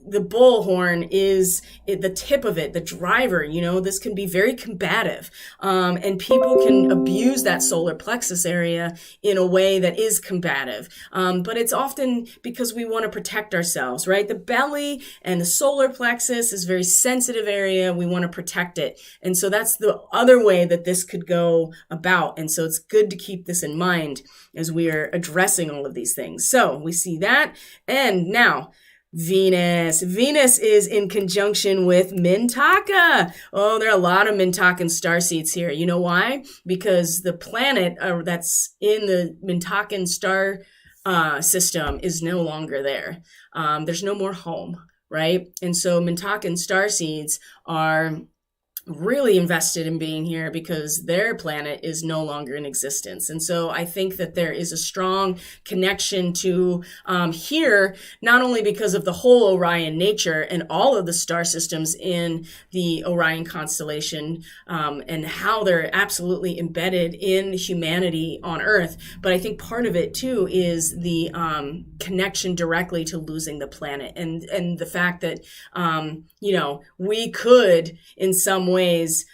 the bullhorn is the tip of it, the driver. This can be very combative, and people can abuse that solar plexus area in a way that is combative. But it's often because we want to protect ourselves, right? The belly and the solar plexus is a very sensitive area. We want to protect it. And so that's the other way that this could go about. And so it's good to keep this in mind as we are addressing all of these things. So we see that. And now, Venus is in conjunction with Mintaka. Oh, there are a lot of Mintakan starseeds here. You know why? Because the planet that's in the Mintakan star system is no longer there. There's no more home, right? And so Mintakan starseeds are really invested in being here because their planet is no longer in existence. And so I think that there is a strong connection to here, not only because of the whole Orion nature and all of the star systems in the Orion constellation and how they're absolutely embedded in humanity on Earth, but I think part of it too is the connection directly to losing the planet and the fact that we could in some ways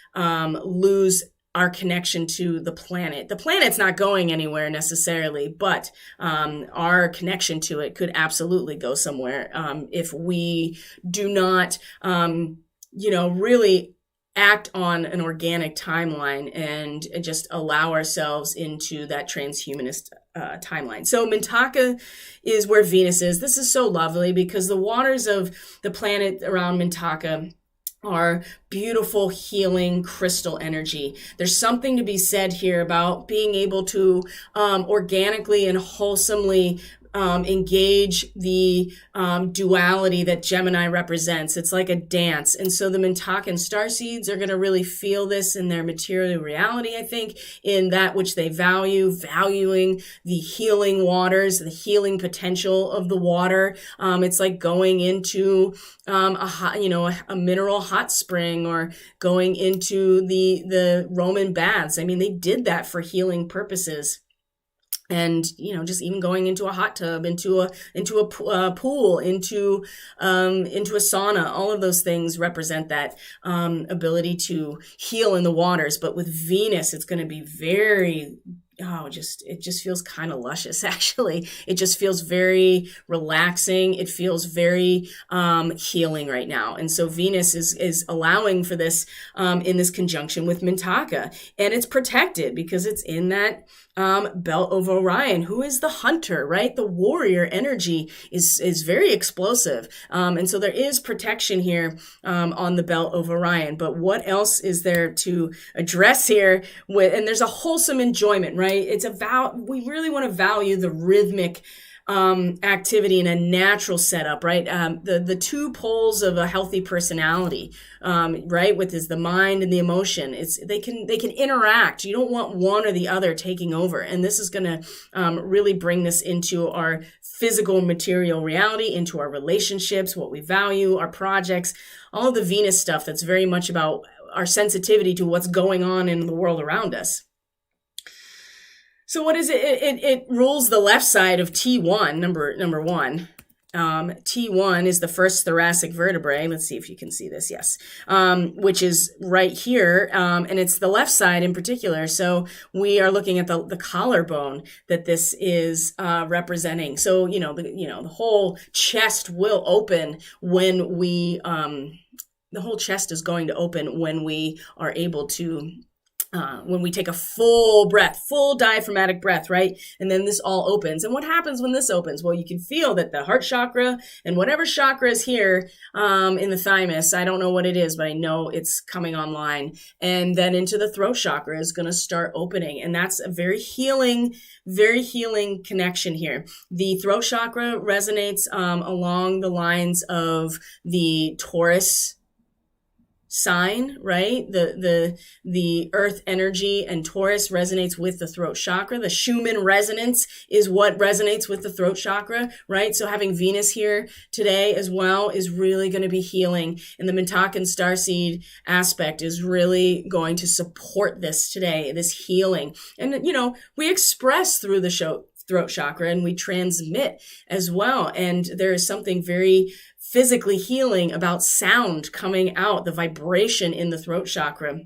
lose our connection to the planet. The planet's not going anywhere necessarily, but our connection to it could absolutely go somewhere if we do not, really act on an organic timeline and just allow ourselves into that transhumanist timeline. So Mintaka is where Venus is. This is so lovely because the waters of the planet around Mintaka are beautiful, healing crystal energy. There's something to be said here about being able to organically and wholesomely engage the duality that Gemini represents. It's like a dance. And so the Mintakan starseeds are going to really feel this in their material reality, I think, in that which they value, valuing the healing waters, the healing potential of the water. It's like going into a mineral hot spring, or going into the Roman baths. I mean, they did that for healing purposes. And, just even going into a hot tub, into a pool, into a sauna, all of those things represent that ability to heal in the waters. But with Venus, it's going to be very, it just feels kind of luscious, actually. It just feels very relaxing. It feels very healing right now. And so Venus is allowing for this in this conjunction with Mintaka. And it's protected because it's in that belt of Orion, who is the hunter, right? The warrior energy is very explosive. And so there is protection here on the belt of Orion. But what else is there to address here? And there's a wholesome enjoyment, right? We really want to value the rhythmic activity in a natural setup, right? The two poles of a healthy personality, right? With is the mind and the emotion. They can interact. You don't want one or the other taking over. And this is going to really bring this into our physical material reality, into our relationships, what we value, our projects, all of the Venus stuff that's very much about our sensitivity to what's going on in the world around us. So what is it? It rules the left side of T1, number one. T1 is the first thoracic vertebrae. Let's see if you can see this. Yes. Which is right here. And it's the left side in particular. So we are looking at the collarbone that this is representing. So, the whole chest will open when we, the whole chest is going to open when we are able to when we take a full diaphragmatic breath, right? And then this all opens. And what happens when this opens? Well, you can feel that the heart chakra and whatever chakra is here in the thymus, I don't know what it is, but I know it's coming online. And then into the throat chakra is going to start opening. And that's a very healing connection here. The throat chakra resonates along the lines of the Taurus sign, right? The earth energy and Taurus resonates with the throat chakra. The Schumann resonance is what resonates with the throat chakra, right? So having Venus here today as well is really going to be healing. And the Mintakan starseed aspect is really going to support this today, this healing. And, we express through the throat chakra and we transmit as well. And there is something very physically healing about sound coming out. The vibration in the throat chakra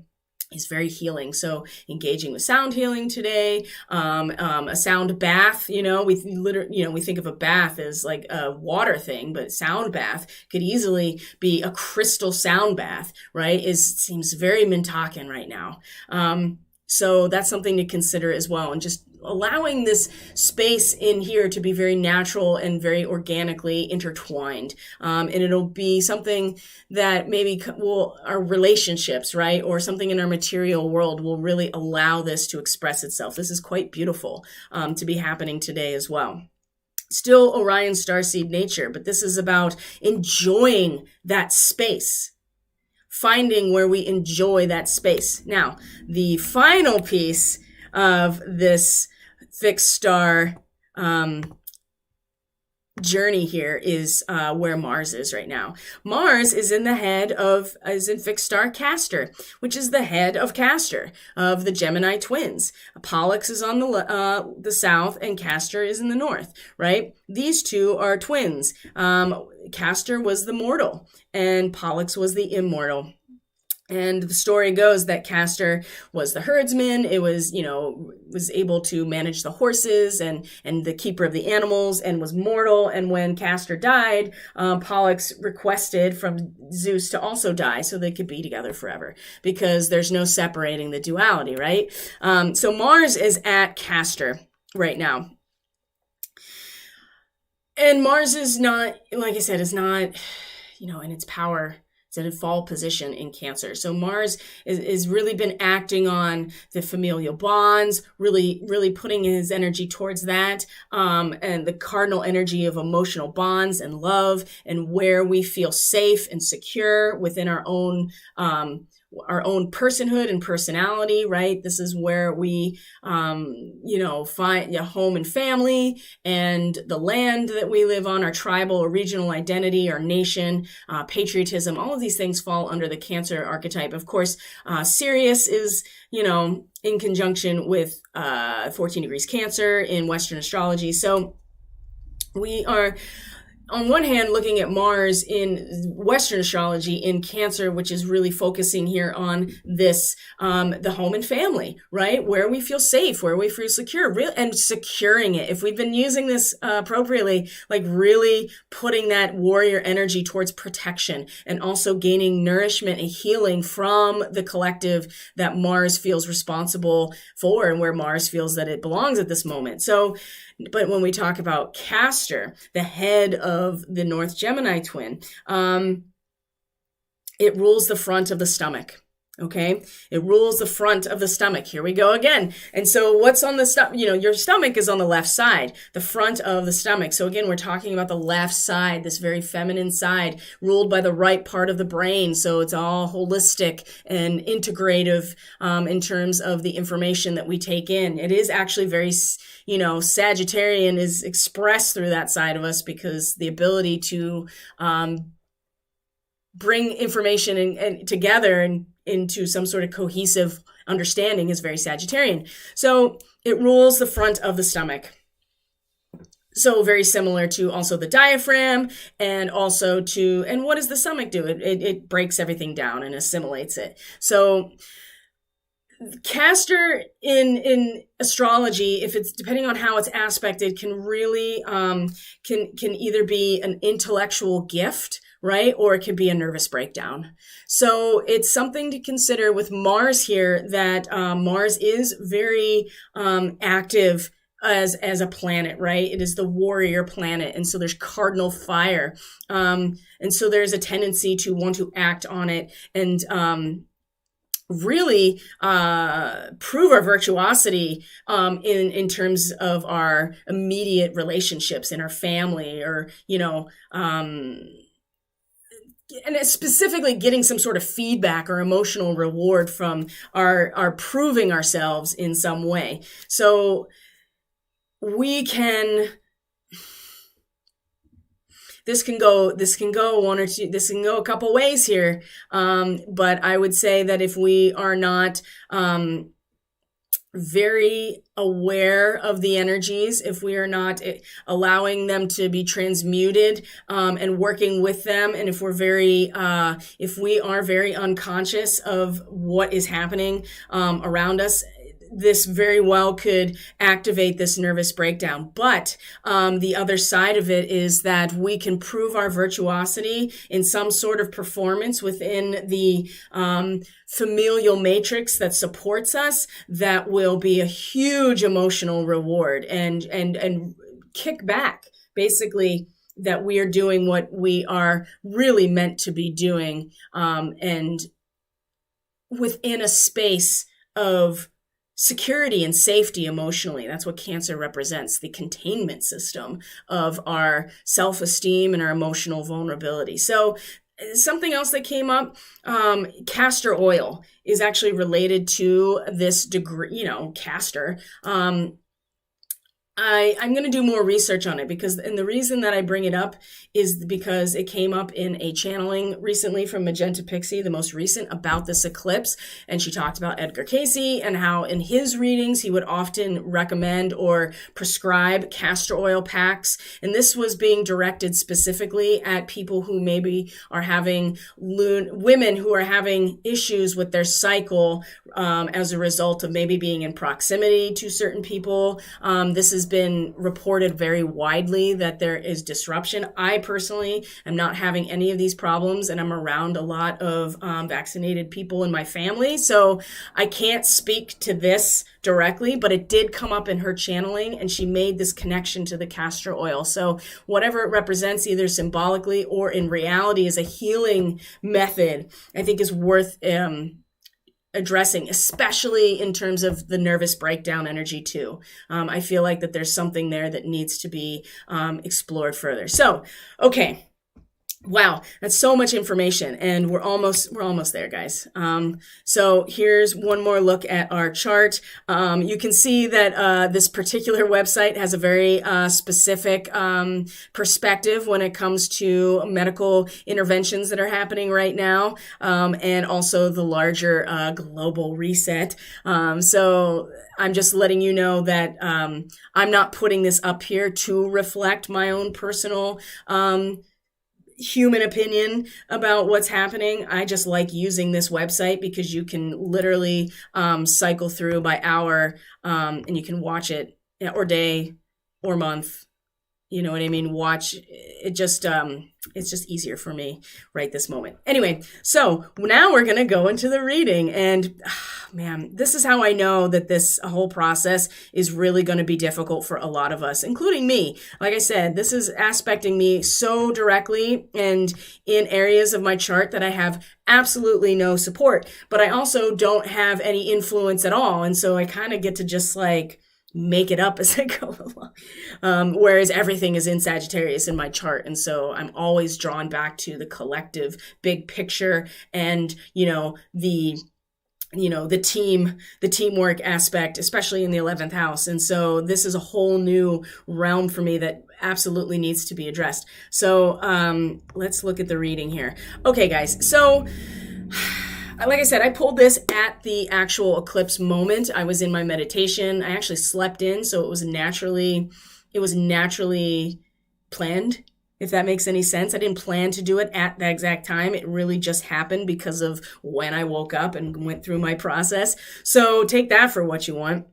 is very healing. So engaging with sound healing today, a sound bath, we think of a bath as like a water thing, but sound bath could easily be a crystal sound bath, right? Seems very Mintakan right now. So that's something to consider as well. And just allowing this space in here to be very natural and very organically intertwined. And it'll be something that maybe our relationships, right? Or something in our material world will really allow this to express itself. This is quite beautiful to be happening today as well. Still Orion starseed nature, but this is about enjoying that space. Finding where we enjoy that space. Now, the final piece of this fixed star journey here is where Mars is right now. Mars is in fixed star Castor, which is the head of Castor, of the Gemini twins. Pollux is on the south and Castor is in the north, right? These two are twins. Castor was the mortal and Pollux was the immortal. And the story goes that Castor was the herdsman. It was, was able to manage the horses and the keeper of the animals and was mortal. And when Castor died, Pollux requested from Zeus to also die so they could be together forever because there's no separating the duality, right? So Mars is at Castor right now. And Mars is not, like I said, is not, in its power It's in a fall position in Cancer. So Mars is really been acting on the familial bonds, really putting his energy towards that, and the cardinal energy of emotional bonds and love, and where we feel safe and secure within our own personhood and personality, right? This is where we, find a home and family, and the land that we live on, our tribal or regional identity, our nation, patriotism, all of these things fall under the Cancer archetype. Of course, Sirius is, in conjunction with 14 degrees Cancer in Western astrology. So we are, on one hand, looking at Mars in Western astrology in Cancer, which is really focusing here on this, the home and family, right? Where we feel safe, where we feel secure, and securing it. If we've been using this appropriately, like really putting that warrior energy towards protection, and also gaining nourishment and healing from the collective that Mars feels responsible for, and where Mars feels that it belongs at this moment. So, but when we talk about Castor, the head of the North Gemini twin, it rules the front of the stomach. Okay. It rules the front of the stomach. Here we go again. And so what's on the stomach? Your stomach is on the left side, the front of the stomach. So again, we're talking about the left side, this very feminine side, ruled by the right part of the brain. So it's all holistic and integrative, in terms of the information that we take in. It is actually very, Sagittarian is expressed through that side of us, because the ability to, bring information and together and into some sort of cohesive understanding is very Sagittarian. So it rules the front of the stomach. So very similar to also the diaphragm, and also and what does the stomach do? It breaks everything down and assimilates it. So Castor in astrology, if it's depending on how it's aspected, can really can either be an intellectual gift, right? Or it could be a nervous breakdown. So it's something to consider with Mars here, that Mars is very active as a planet, right? It is the warrior planet. And so there's cardinal fire. And so there's a tendency to want to act on it and really prove our virtuosity in terms of our immediate relationships in our family, or and it's specifically getting some sort of feedback or emotional reward from our proving ourselves in some way. So we can, this can go a couple ways here. But I would say that if we are not, very aware of the energies, if we are not allowing them to be transmuted, and working with them, and if we are very unconscious of what is happening around us, this very well could activate this nervous breakdown. But the other side of it is that we can prove our virtuosity in some sort of performance within the familial matrix that supports us, that will be a huge emotional reward and kick back, basically, that we are doing what we are really meant to be doing, and within a space of security and safety emotionally. That's what Cancer represents, the containment system of our self-esteem and our emotional vulnerability. So something else that came up, castor oil is actually related to this degree, castor. I'm going to do more research on it, and the reason that I bring it up is because it came up in a channeling recently from Magenta Pixie, the most recent, about this eclipse. And she talked about Edgar Cayce and how in his readings, he would often recommend or prescribe castor oil packs. And this was being directed specifically at people who maybe are having women who are having issues with their cycle, as a result of maybe being in proximity to certain people. This is has been reported very widely that there is disruption. I personally am not having any of these problems, and I'm around a lot of vaccinated people in my family. So I can't speak to this directly, but it did come up in her channeling, and she made this connection to the castor oil. So whatever it represents, either symbolically or in reality as a healing method, I think is worth addressing, especially in terms of the nervous breakdown energy too. I feel like that there's something there that needs to be explored further. So, okay. Wow, that's so much information, and we're almost there, guys. So here's one more look at our chart. You can see that this particular website has a very specific perspective when it comes to medical interventions that are happening right now, and also the larger global reset. So I'm just letting you know that I'm not putting this up here to reflect my own personal human opinion about what's happening. I just like using this website because you can literally cycle through by hour, and you can watch it or day or month. You know what I mean? Watch it. Just it's just easier for me right this moment. Anyway, so now we're going to go into the reading, and man, this is how I know that this whole process is really going to be difficult for a lot of us, including me. Like I said, this is aspecting me so directly and in areas of my chart that I have absolutely no support, but I also don't have any influence at all. And so I kind of get to just like make it up as I go along. Whereas everything is in Sagittarius in my chart. And so I'm always drawn back to the collective big picture and, the teamwork aspect, especially in the 11th house. And so this is a whole new realm for me that absolutely needs to be addressed. So let's look at the reading here. Okay, guys. So like I said, I pulled this at the actual eclipse moment. I was in my meditation. I actually slept in, so it was naturally planned, if that makes any sense. I didn't plan to do it at that exact time. It really just happened because of when I woke up and went through my process. So take that for what you want.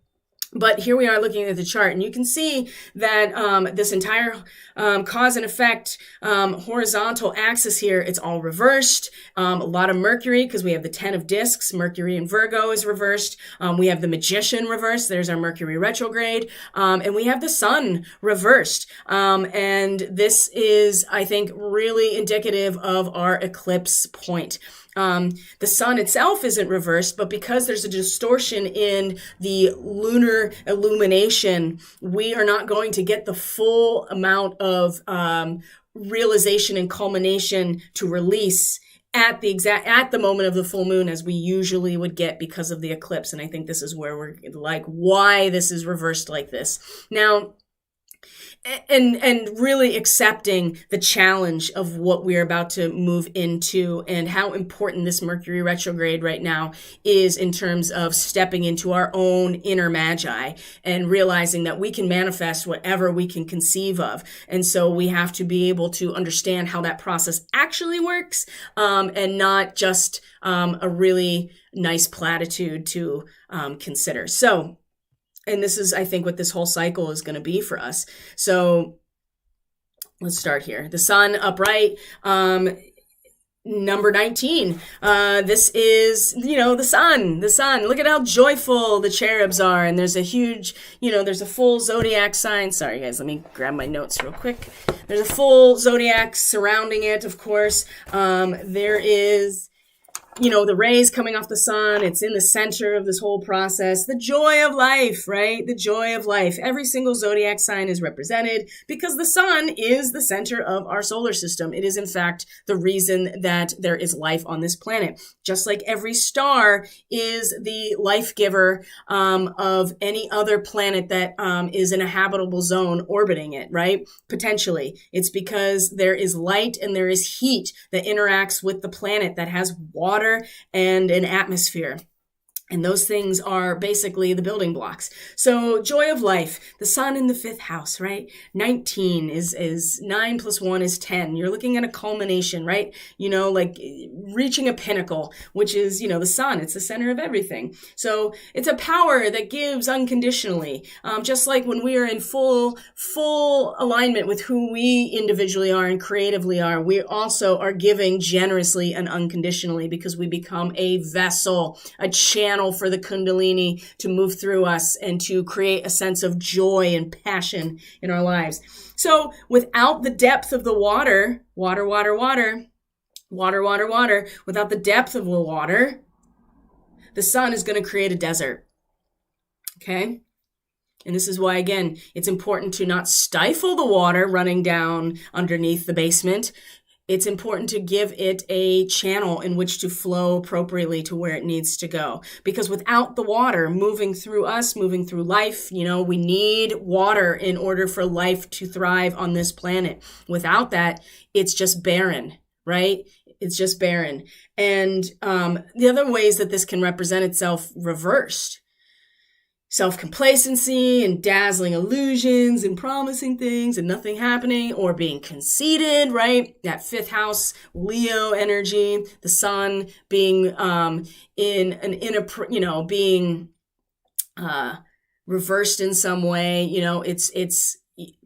But here we are looking at the chart, and you can see that this entire cause and effect horizontal axis here, it's all reversed. A lot of Mercury, because we have the 10 of discs. Mercury in Virgo is reversed. We have the Magician reversed. There's our Mercury retrograde. And we have the Sun reversed. And this is, I think, really indicative of our eclipse point. The sun itself isn't reversed, but because there's a distortion in the lunar illumination, we are not going to get the full amount of realization and culmination to release at the moment of the full moon as we usually would get because of the eclipse. And I think this is where we're like, why this is reversed like this. Now, and really accepting the challenge of what we're about to move into and how important this Mercury retrograde right now is in terms of stepping into our own inner magi and realizing that we can manifest whatever we can conceive of. And so we have to be able to understand how that process actually works, and not just a really nice platitude to consider. So, and this is, I think, what this whole cycle is going to be for us. So let's start here. The sun upright, number 19. This is, the sun. Look at how joyful the cherubs are. And there's a huge, there's a full zodiac sign. Sorry, guys, let me grab my notes real quick. There's a full zodiac surrounding it, of course. There is, the rays coming off the sun. It's in the center of this whole process. The joy of life, right? The joy of life. Every single zodiac sign is represented because the sun is the center of our solar system. It is, in fact, the reason that there is life on this planet. Just like every star is the life giver of any other planet that is in a habitable zone orbiting it, right? Potentially. It's because there is light and there is heat that interacts with the planet that has water and an atmosphere. And those things are basically the building blocks. So joy of life, the sun in the 5th house, right? 19 is 9 plus 1 is 10. You're looking at a culmination, right? Like reaching a pinnacle, which is, the sun. It's the center of everything. So it's a power that gives unconditionally. Just like when we are in full alignment with who we individually are and creatively are, we also are giving generously and unconditionally because we become a vessel, a channel for the Kundalini to move through us and to create a sense of joy and passion in our lives. So without the depth of the water, without the depth of the water, the sun is going to create a desert. Okay? And this is why, again, it's important to not stifle the water running down underneath the basement. It's important to give it a channel in which to flow appropriately to where it needs to go. Because without the water moving through us, moving through life, we need water in order for life to thrive on this planet. Without that, it's just barren, right? It's just barren. And the other ways that this can represent itself reversed. Self-complacency and dazzling illusions and promising things and nothing happening, or being conceited, right? That 5th house Leo energy, the sun being being reversed in some way. It's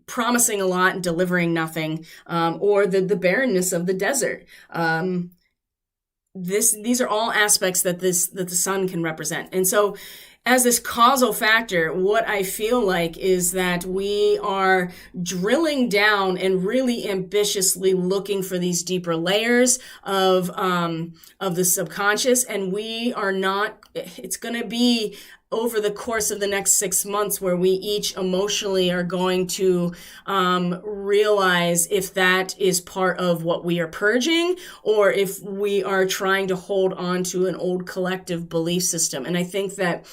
promising a lot and delivering nothing, or the barrenness of the desert. These are all aspects that the sun can represent. And so as this causal factor, what I feel like is that we are drilling down and really ambitiously looking for these deeper layers of the subconscious, and we are not, it's going to be over the course of the next 6 months where we each emotionally are going to realize if that is part of what we are purging or if we are trying to hold on to an old collective belief system. And I think that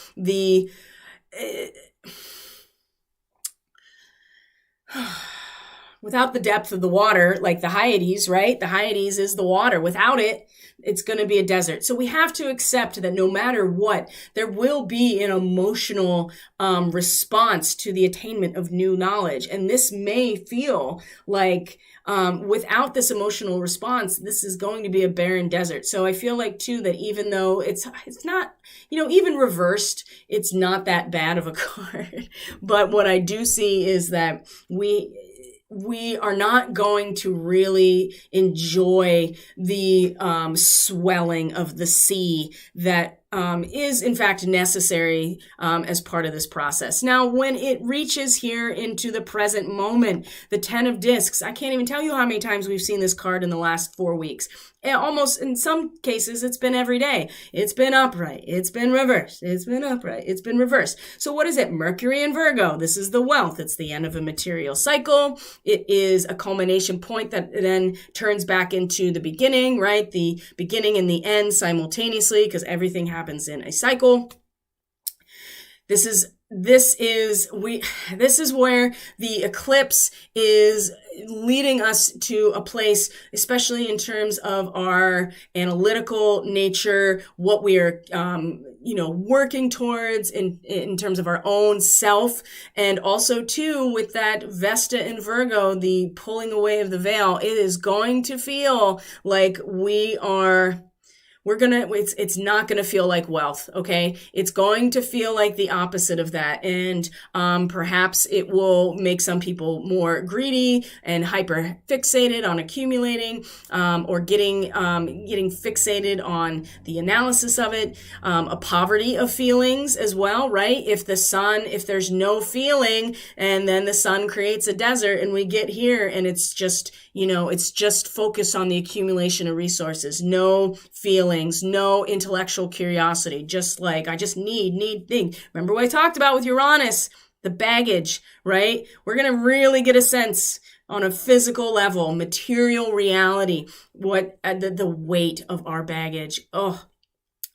without the depth of the water, like the Hyades, right? The Hyades is the water. Without it, it's going to be a desert. So we have to accept that no matter what, there will be an emotional response to the attainment of new knowledge. And this may feel like without this emotional response, this is going to be a barren desert. So I feel like too that even though it's not, even reversed, it's not that bad of a card. But what I do see is that we are not going to really enjoy the swelling of the sea that is in fact necessary as part of this process. Now, when it reaches here into the present moment, the 10 of discs, I can't even tell you how many times we've seen this card in the last 4 weeks. And almost in some cases, it's been every day. It's been upright. It's been reversed. It's been upright. It's been reversed. So what is it? Mercury and Virgo. This is the wealth. It's the end of a material cycle. It is a culmination point that then turns back into the beginning, right? The beginning and the end simultaneously because everything happens in a cycle. This is where the eclipse is leading us to a place, especially in terms of our analytical nature, what we are, working towards in terms of our own self. And also too, with that Vesta in Virgo, the pulling away of the veil, it is going to feel like it's not gonna feel like wealth, okay? It's going to feel like the opposite of that. And perhaps it will make some people more greedy and hyper fixated on accumulating, or getting fixated on the analysis of it, a poverty of feelings as well, right? If there's no feeling and then the sun creates a desert and we get here and it's just focused on the accumulation of resources, no feelings, no intellectual curiosity, just like I just need things. Remember what I talked about with Uranus, the baggage, right? We're going to really get a sense on a physical level, material reality, what the weight of our baggage. Oh,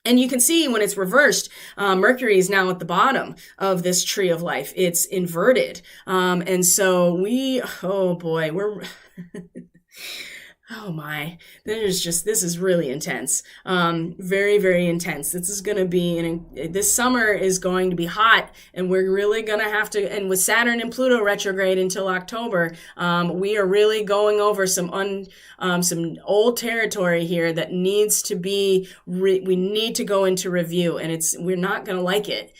and you can see when it's reversed, Mercury is now at the bottom of this tree of life. It's inverted. And so we're Oh my, this is really intense. Very, very intense. This is going to be, this summer is going to be hot, and we're really going to have to, and with Saturn and Pluto retrograde until October, we are really going over some old territory here that needs to be, we need to go into review, and we're not going to like it.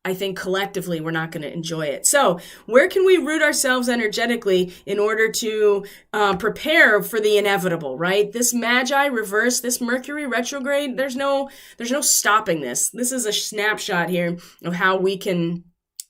I think collectively we're not going to enjoy it. So where can we root ourselves energetically in order to prepare for the inevitable, right? This Magi reverse, this Mercury retrograde, there's no stopping this. This is a snapshot here of how we can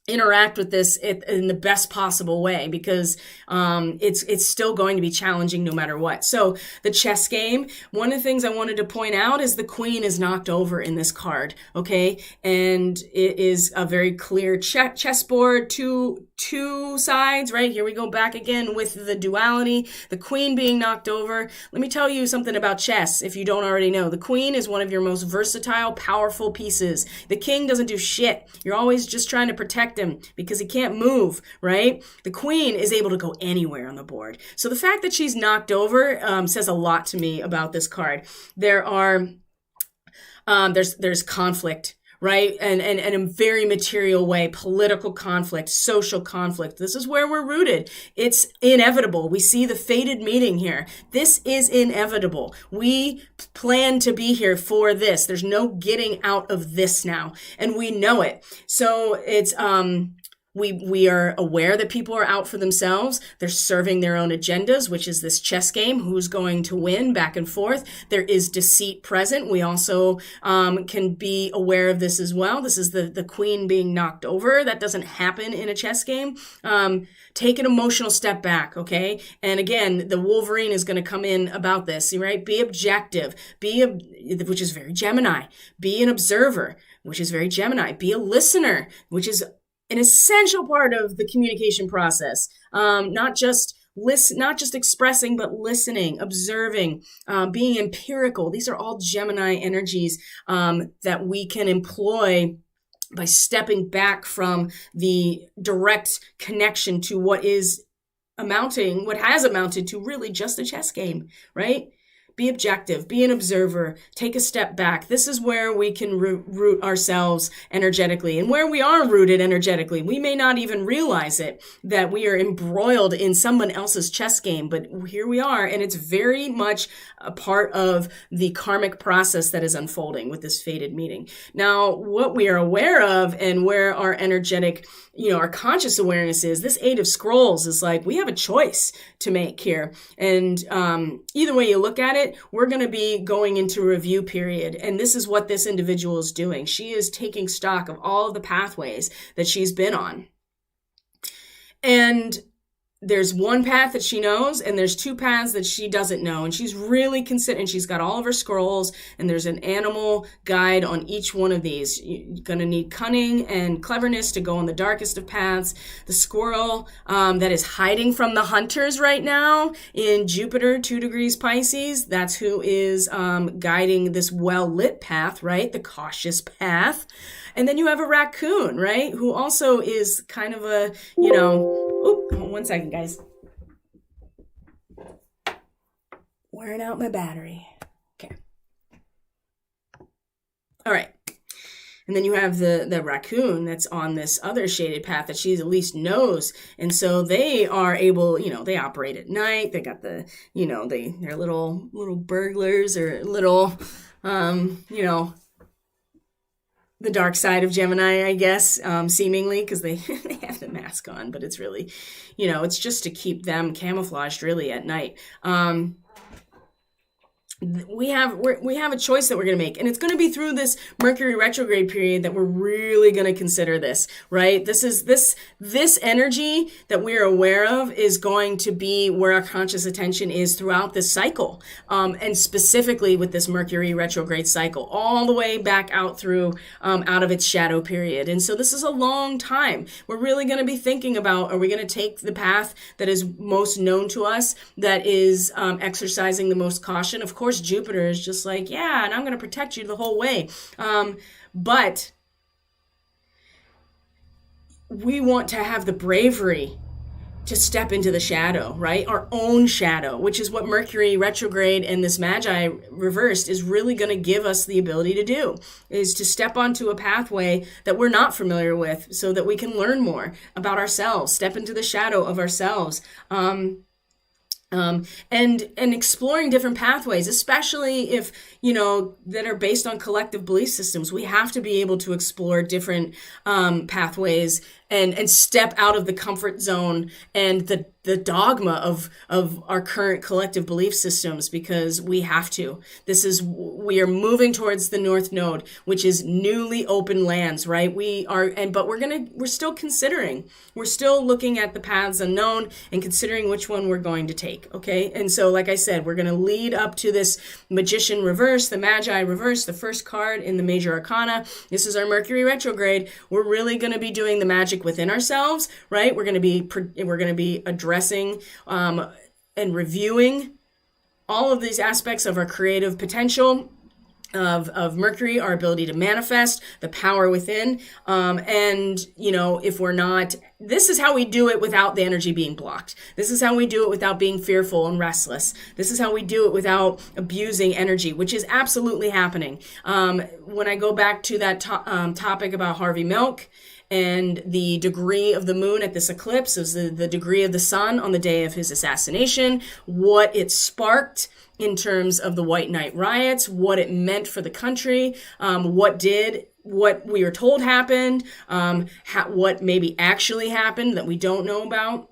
interact with this in the best possible way, because it's still going to be challenging no matter what. So the chess game, one of the things I wanted to point out is the queen is knocked over in this card, okay? And it is a very clear chessboard, two sides, right? Here we go back again with the duality, the queen being knocked over. Let me tell you something about chess if you don't already know. The queen is one of your most versatile, powerful pieces. The king doesn't do shit. You're always just trying to protect him because he can't move, right? The queen is able to go anywhere on the board. So the fact that she's knocked over says a lot to me about this card. There's conflict, right? And in a very material way, political conflict, social conflict. This is where we're rooted. It's inevitable. We see the fated meeting here. This is inevitable. We plan to be here for this. There's no getting out of this now. And we know it. So it's, we are aware that people are out for themselves. They're serving their own agendas, which is this chess game. Who's going to win back and forth? There is deceit present. We also can be aware of this as well. This is the queen being knocked over. That doesn't happen in a chess game. Take an emotional step back, okay? And again, the Wolverine is going to come in about this, right? Be objective, which is very Gemini. Be an observer, which is very Gemini. Be a listener, which is an essential part of the communication process. Not just expressing, but listening, observing, being empirical. These are all Gemini energies that we can employ by stepping back from the direct connection to what has amounted to really just a chess game, right? Be objective, be an observer, take a step back. This is where we can root ourselves energetically. And where we are rooted energetically, we may not even realize it, that we are embroiled in someone else's chess game. But here we are, and it's very much a part of the karmic process that is unfolding with this fated meeting. Now, what we are aware of and where our energetic, our conscious awareness is, this Eight of Scrolls is like, we have a choice to make here. And either way you look at it, we're going to be going into a review period. And this is what this individual is doing. She is taking stock of all of the pathways that she's been on. And there's one path that she knows, and there's two paths that she doesn't know. And she's really considering, she's got all of her scrolls, and there's an animal guide on each one of these. You're going to need cunning and cleverness to go on the darkest of paths. The squirrel that is hiding from the hunters right now in Jupiter, 2 degrees Pisces, that's who is guiding this well-lit path, right? The cautious path. And then you have a raccoon, right? Who also is kind of a, one second, guys. Wearing out my battery. Okay. All right. And then you have the raccoon that's on this other shaded path that she at least knows. And so they are able, they operate at night. They got they're little burglars or little, the dark side of Gemini, I guess, seemingly, because they have the mask on, but it's really, it's just to keep them camouflaged really at night. We have a choice that we're going to make, and it's going to be through this Mercury retrograde period that we're really going to consider this, right? This energy that we're aware of is going to be where our conscious attention is throughout this cycle, and specifically with this Mercury retrograde cycle, all the way back out through out of its shadow period. And so this is a long time. We're really going to be thinking about, are we going to take the path that is most known to us, that is exercising the most caution? Of course, Jupiter is just like, yeah, and I'm going to protect you the whole way. But we want to have the bravery to step into the shadow, right? Our own shadow, which is what Mercury retrograde and this Magi reversed is really going to give us the ability to do, is to step onto a pathway that we're not familiar with so that we can learn more about ourselves, step into the shadow of ourselves. And exploring different pathways, especially if, that are based on collective belief systems. We have to be able to explore different pathways and step out of the comfort zone and the dogma of our current collective belief systems, because we have to. We are moving towards the North Node, which is newly open lands, right? But we're still considering. We're still looking at the paths unknown and considering which one we're going to take, okay? And so, like I said, we're going to lead up to this Magician reverse, the Magi reverse, the first card in the major arcana. This is our Mercury retrograde. We're really going to be doing the magic within ourselves, right? We're going to be addressing and reviewing all of these aspects of our creative potential of Mercury, our ability to manifest, the power within. If we're not, this is how we do it without the energy being blocked. This is how we do it without being fearful and restless. This is how we do it without abusing energy, which is absolutely happening. When I go back to that topic about Harvey Milk, and the degree of the moon at this eclipse is the degree of the sun on the day of his assassination, what it sparked in terms of the White Night riots, what it meant for the country, what we were told happened, what maybe actually happened that we don't know about.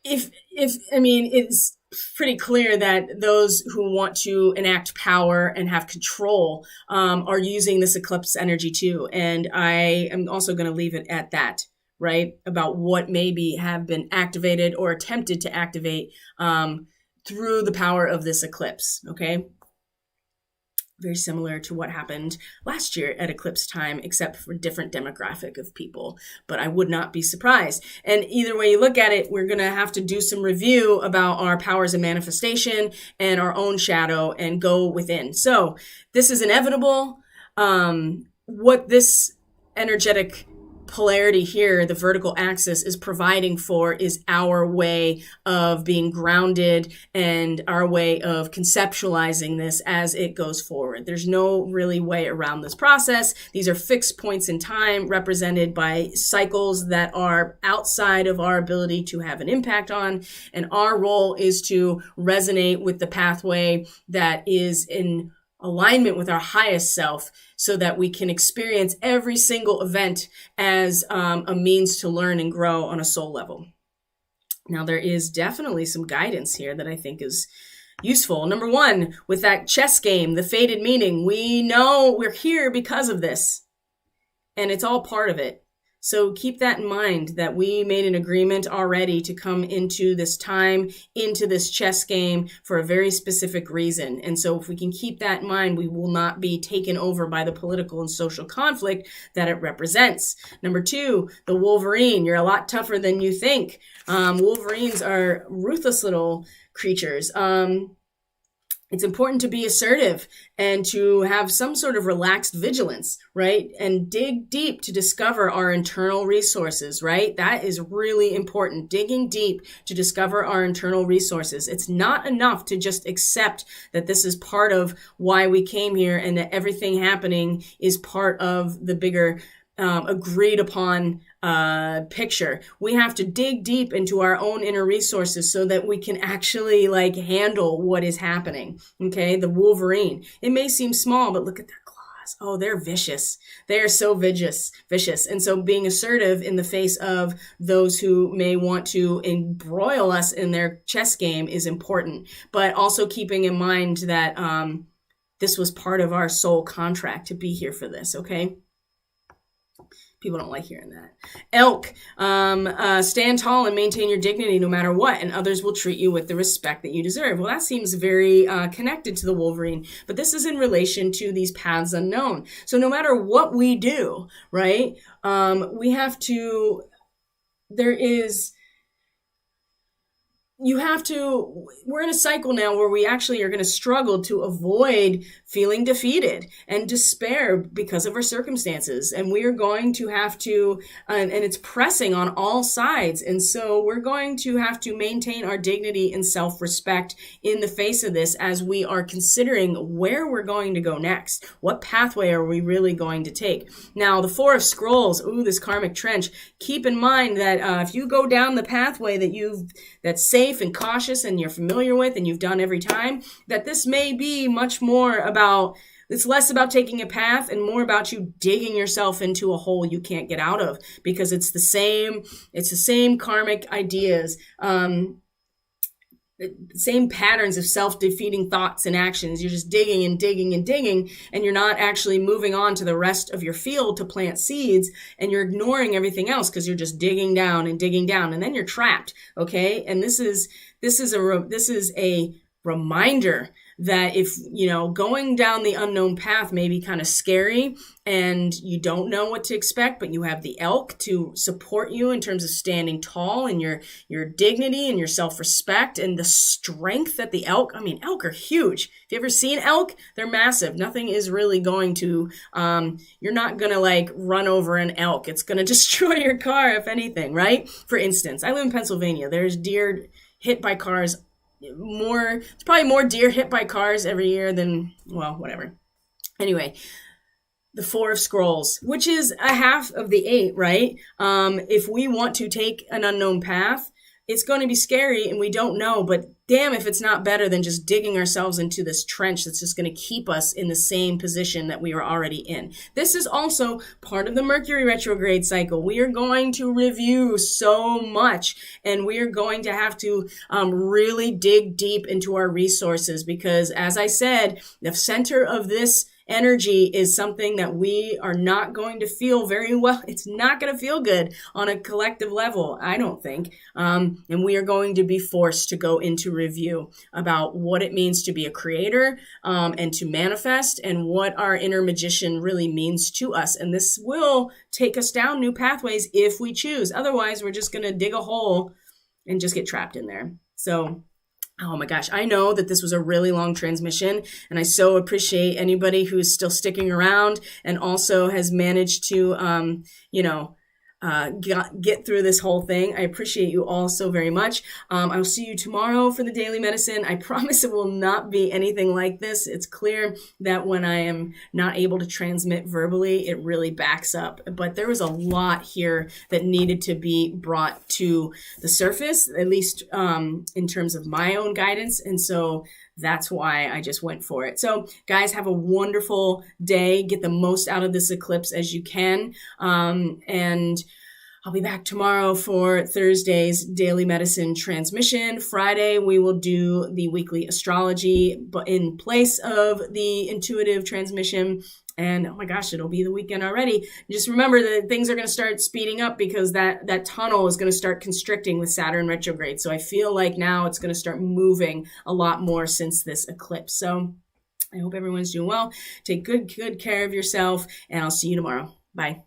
It's pretty clear that those who want to enact power and have control are using this eclipse energy too. And I am also going to leave it at that, right? About what maybe have been activated or attempted to activate through the power of this eclipse, okay? Very similar to what happened last year at eclipse time, except for a different demographic of people. But I would not be surprised. And either way you look at it, we're going to have to do some review about our powers of manifestation and our own shadow and go within. So this is inevitable. What this energetic polarity here, the vertical axis, is providing for is our way of being grounded and our way of conceptualizing this as it goes forward. There's no really way around this process. These are fixed points in time represented by cycles that are outside of our ability to have an impact on. And our role is to resonate with the pathway that is in alignment with our highest self, so that we can experience every single event as a means to learn and grow on a soul level. Now, there is definitely some guidance here that I think is useful. Number one, with that chess game, the fated meaning, we know we're here because of this, and it's all part of it. So keep that in mind, that we made an agreement already to come into this time, into this chess game for a very specific reason. And so if we can keep that in mind, we will not be taken over by the political and social conflict that it represents. Number two, the Wolverine. You're a lot tougher than you think. Wolverines are ruthless little creatures. It's important to be assertive and to have some sort of relaxed vigilance, right? And dig deep to discover our internal resources, right? That is really important. Digging deep to discover our internal resources. It's not enough to just accept that this is part of why we came here and that everything happening is part of the bigger agreed upon picture. We have to dig deep into our own inner resources so that we can actually handle what is happening. Okay, the Wolverine. It may seem small, but look at their claws. Oh, they're vicious. They are so vicious. And so being assertive in the face of those who may want to embroil us in their chess game is important, but also keeping in mind that this was part of our soul contract to be here for this. Okay. People don't like hearing that. Elk, stand tall and maintain your dignity no matter what, and others will treat you with the respect that you deserve. Well, that seems very connected to the Wolverine, but this is in relation to these paths unknown. So no matter what we do, right, we have to, we're in a cycle now where we actually are going to struggle to avoid feeling defeated and despair because of our circumstances. And we are going to have to, and it's pressing on all sides. And so we're going to have to maintain our dignity and self-respect in the face of this as we are considering where we're going to go next. What pathway are we really going to take? Now, the Four of Scrolls, this karmic trench, keep in mind that if you go down the pathway that's safe and cautious and you're familiar with and you've done every time, that this may be much more about, it's less about taking a path and more about you digging yourself into a hole you can't get out of, because it's the same karmic ideas, same patterns of self-defeating thoughts and actions. You're just digging and digging and digging, and you're not actually moving on to the rest of your field to plant seeds, and you're ignoring everything else because you're just digging down, and then you're trapped. Okay. And this is a reminder that if, going down the unknown path may be kind of scary and you don't know what to expect, but you have the elk to support you in terms of standing tall and your dignity and your self-respect and the strength that the elk, elk are huge. If you ever seen elk, they're massive. Nothing is really going to, you're not going to run over an elk. It's going to destroy your car, if anything, right? For instance, I live in Pennsylvania. There's deer hit by cars it's probably more deer hit by cars every year than, whatever. Anyway, the Four of Scrolls, which is a half of the 8, right? If we want to take an unknown path, it's going to be scary and we don't know, but damn if it's not better than just digging ourselves into this trench that's just going to keep us in the same position that we are already in. This is also part of the Mercury retrograde cycle. We are going to review so much, and we are going to have to really dig deep into our resources, because as I said, the center of this energy is something that we are not going to feel very well. It's not going to feel good on a collective level, I don't think. And we are going to be forced to go into review about what it means to be a creator, and to manifest, and what our inner magician really means to us. And this will take us down new pathways if we choose. Otherwise, we're just going to dig a hole and just get trapped in there. So, oh my gosh, I know that this was a really long transmission, and I so appreciate anybody who's still sticking around and also has managed to, get through this whole thing. I appreciate you all so very much. I'll see you tomorrow for the daily medicine. I promise it will not be anything like this. It's clear that when I am not able to transmit verbally, it really backs up. But there was a lot here that needed to be brought to the surface, at least in terms of my own guidance. And so that's why I just went for it. So guys, have a wonderful day. Get the most out of this eclipse as you can. And I'll be back tomorrow for Thursday's daily medicine transmission. Friday, we will do the weekly astrology, but in place of the intuitive transmission. And oh my gosh, it'll be the weekend already. Just remember that things are going to start speeding up because that tunnel is going to start constricting with Saturn retrograde. So I feel like now it's going to start moving a lot more since this eclipse. So I hope everyone's doing well. Take good care of yourself, and I'll see you tomorrow. Bye.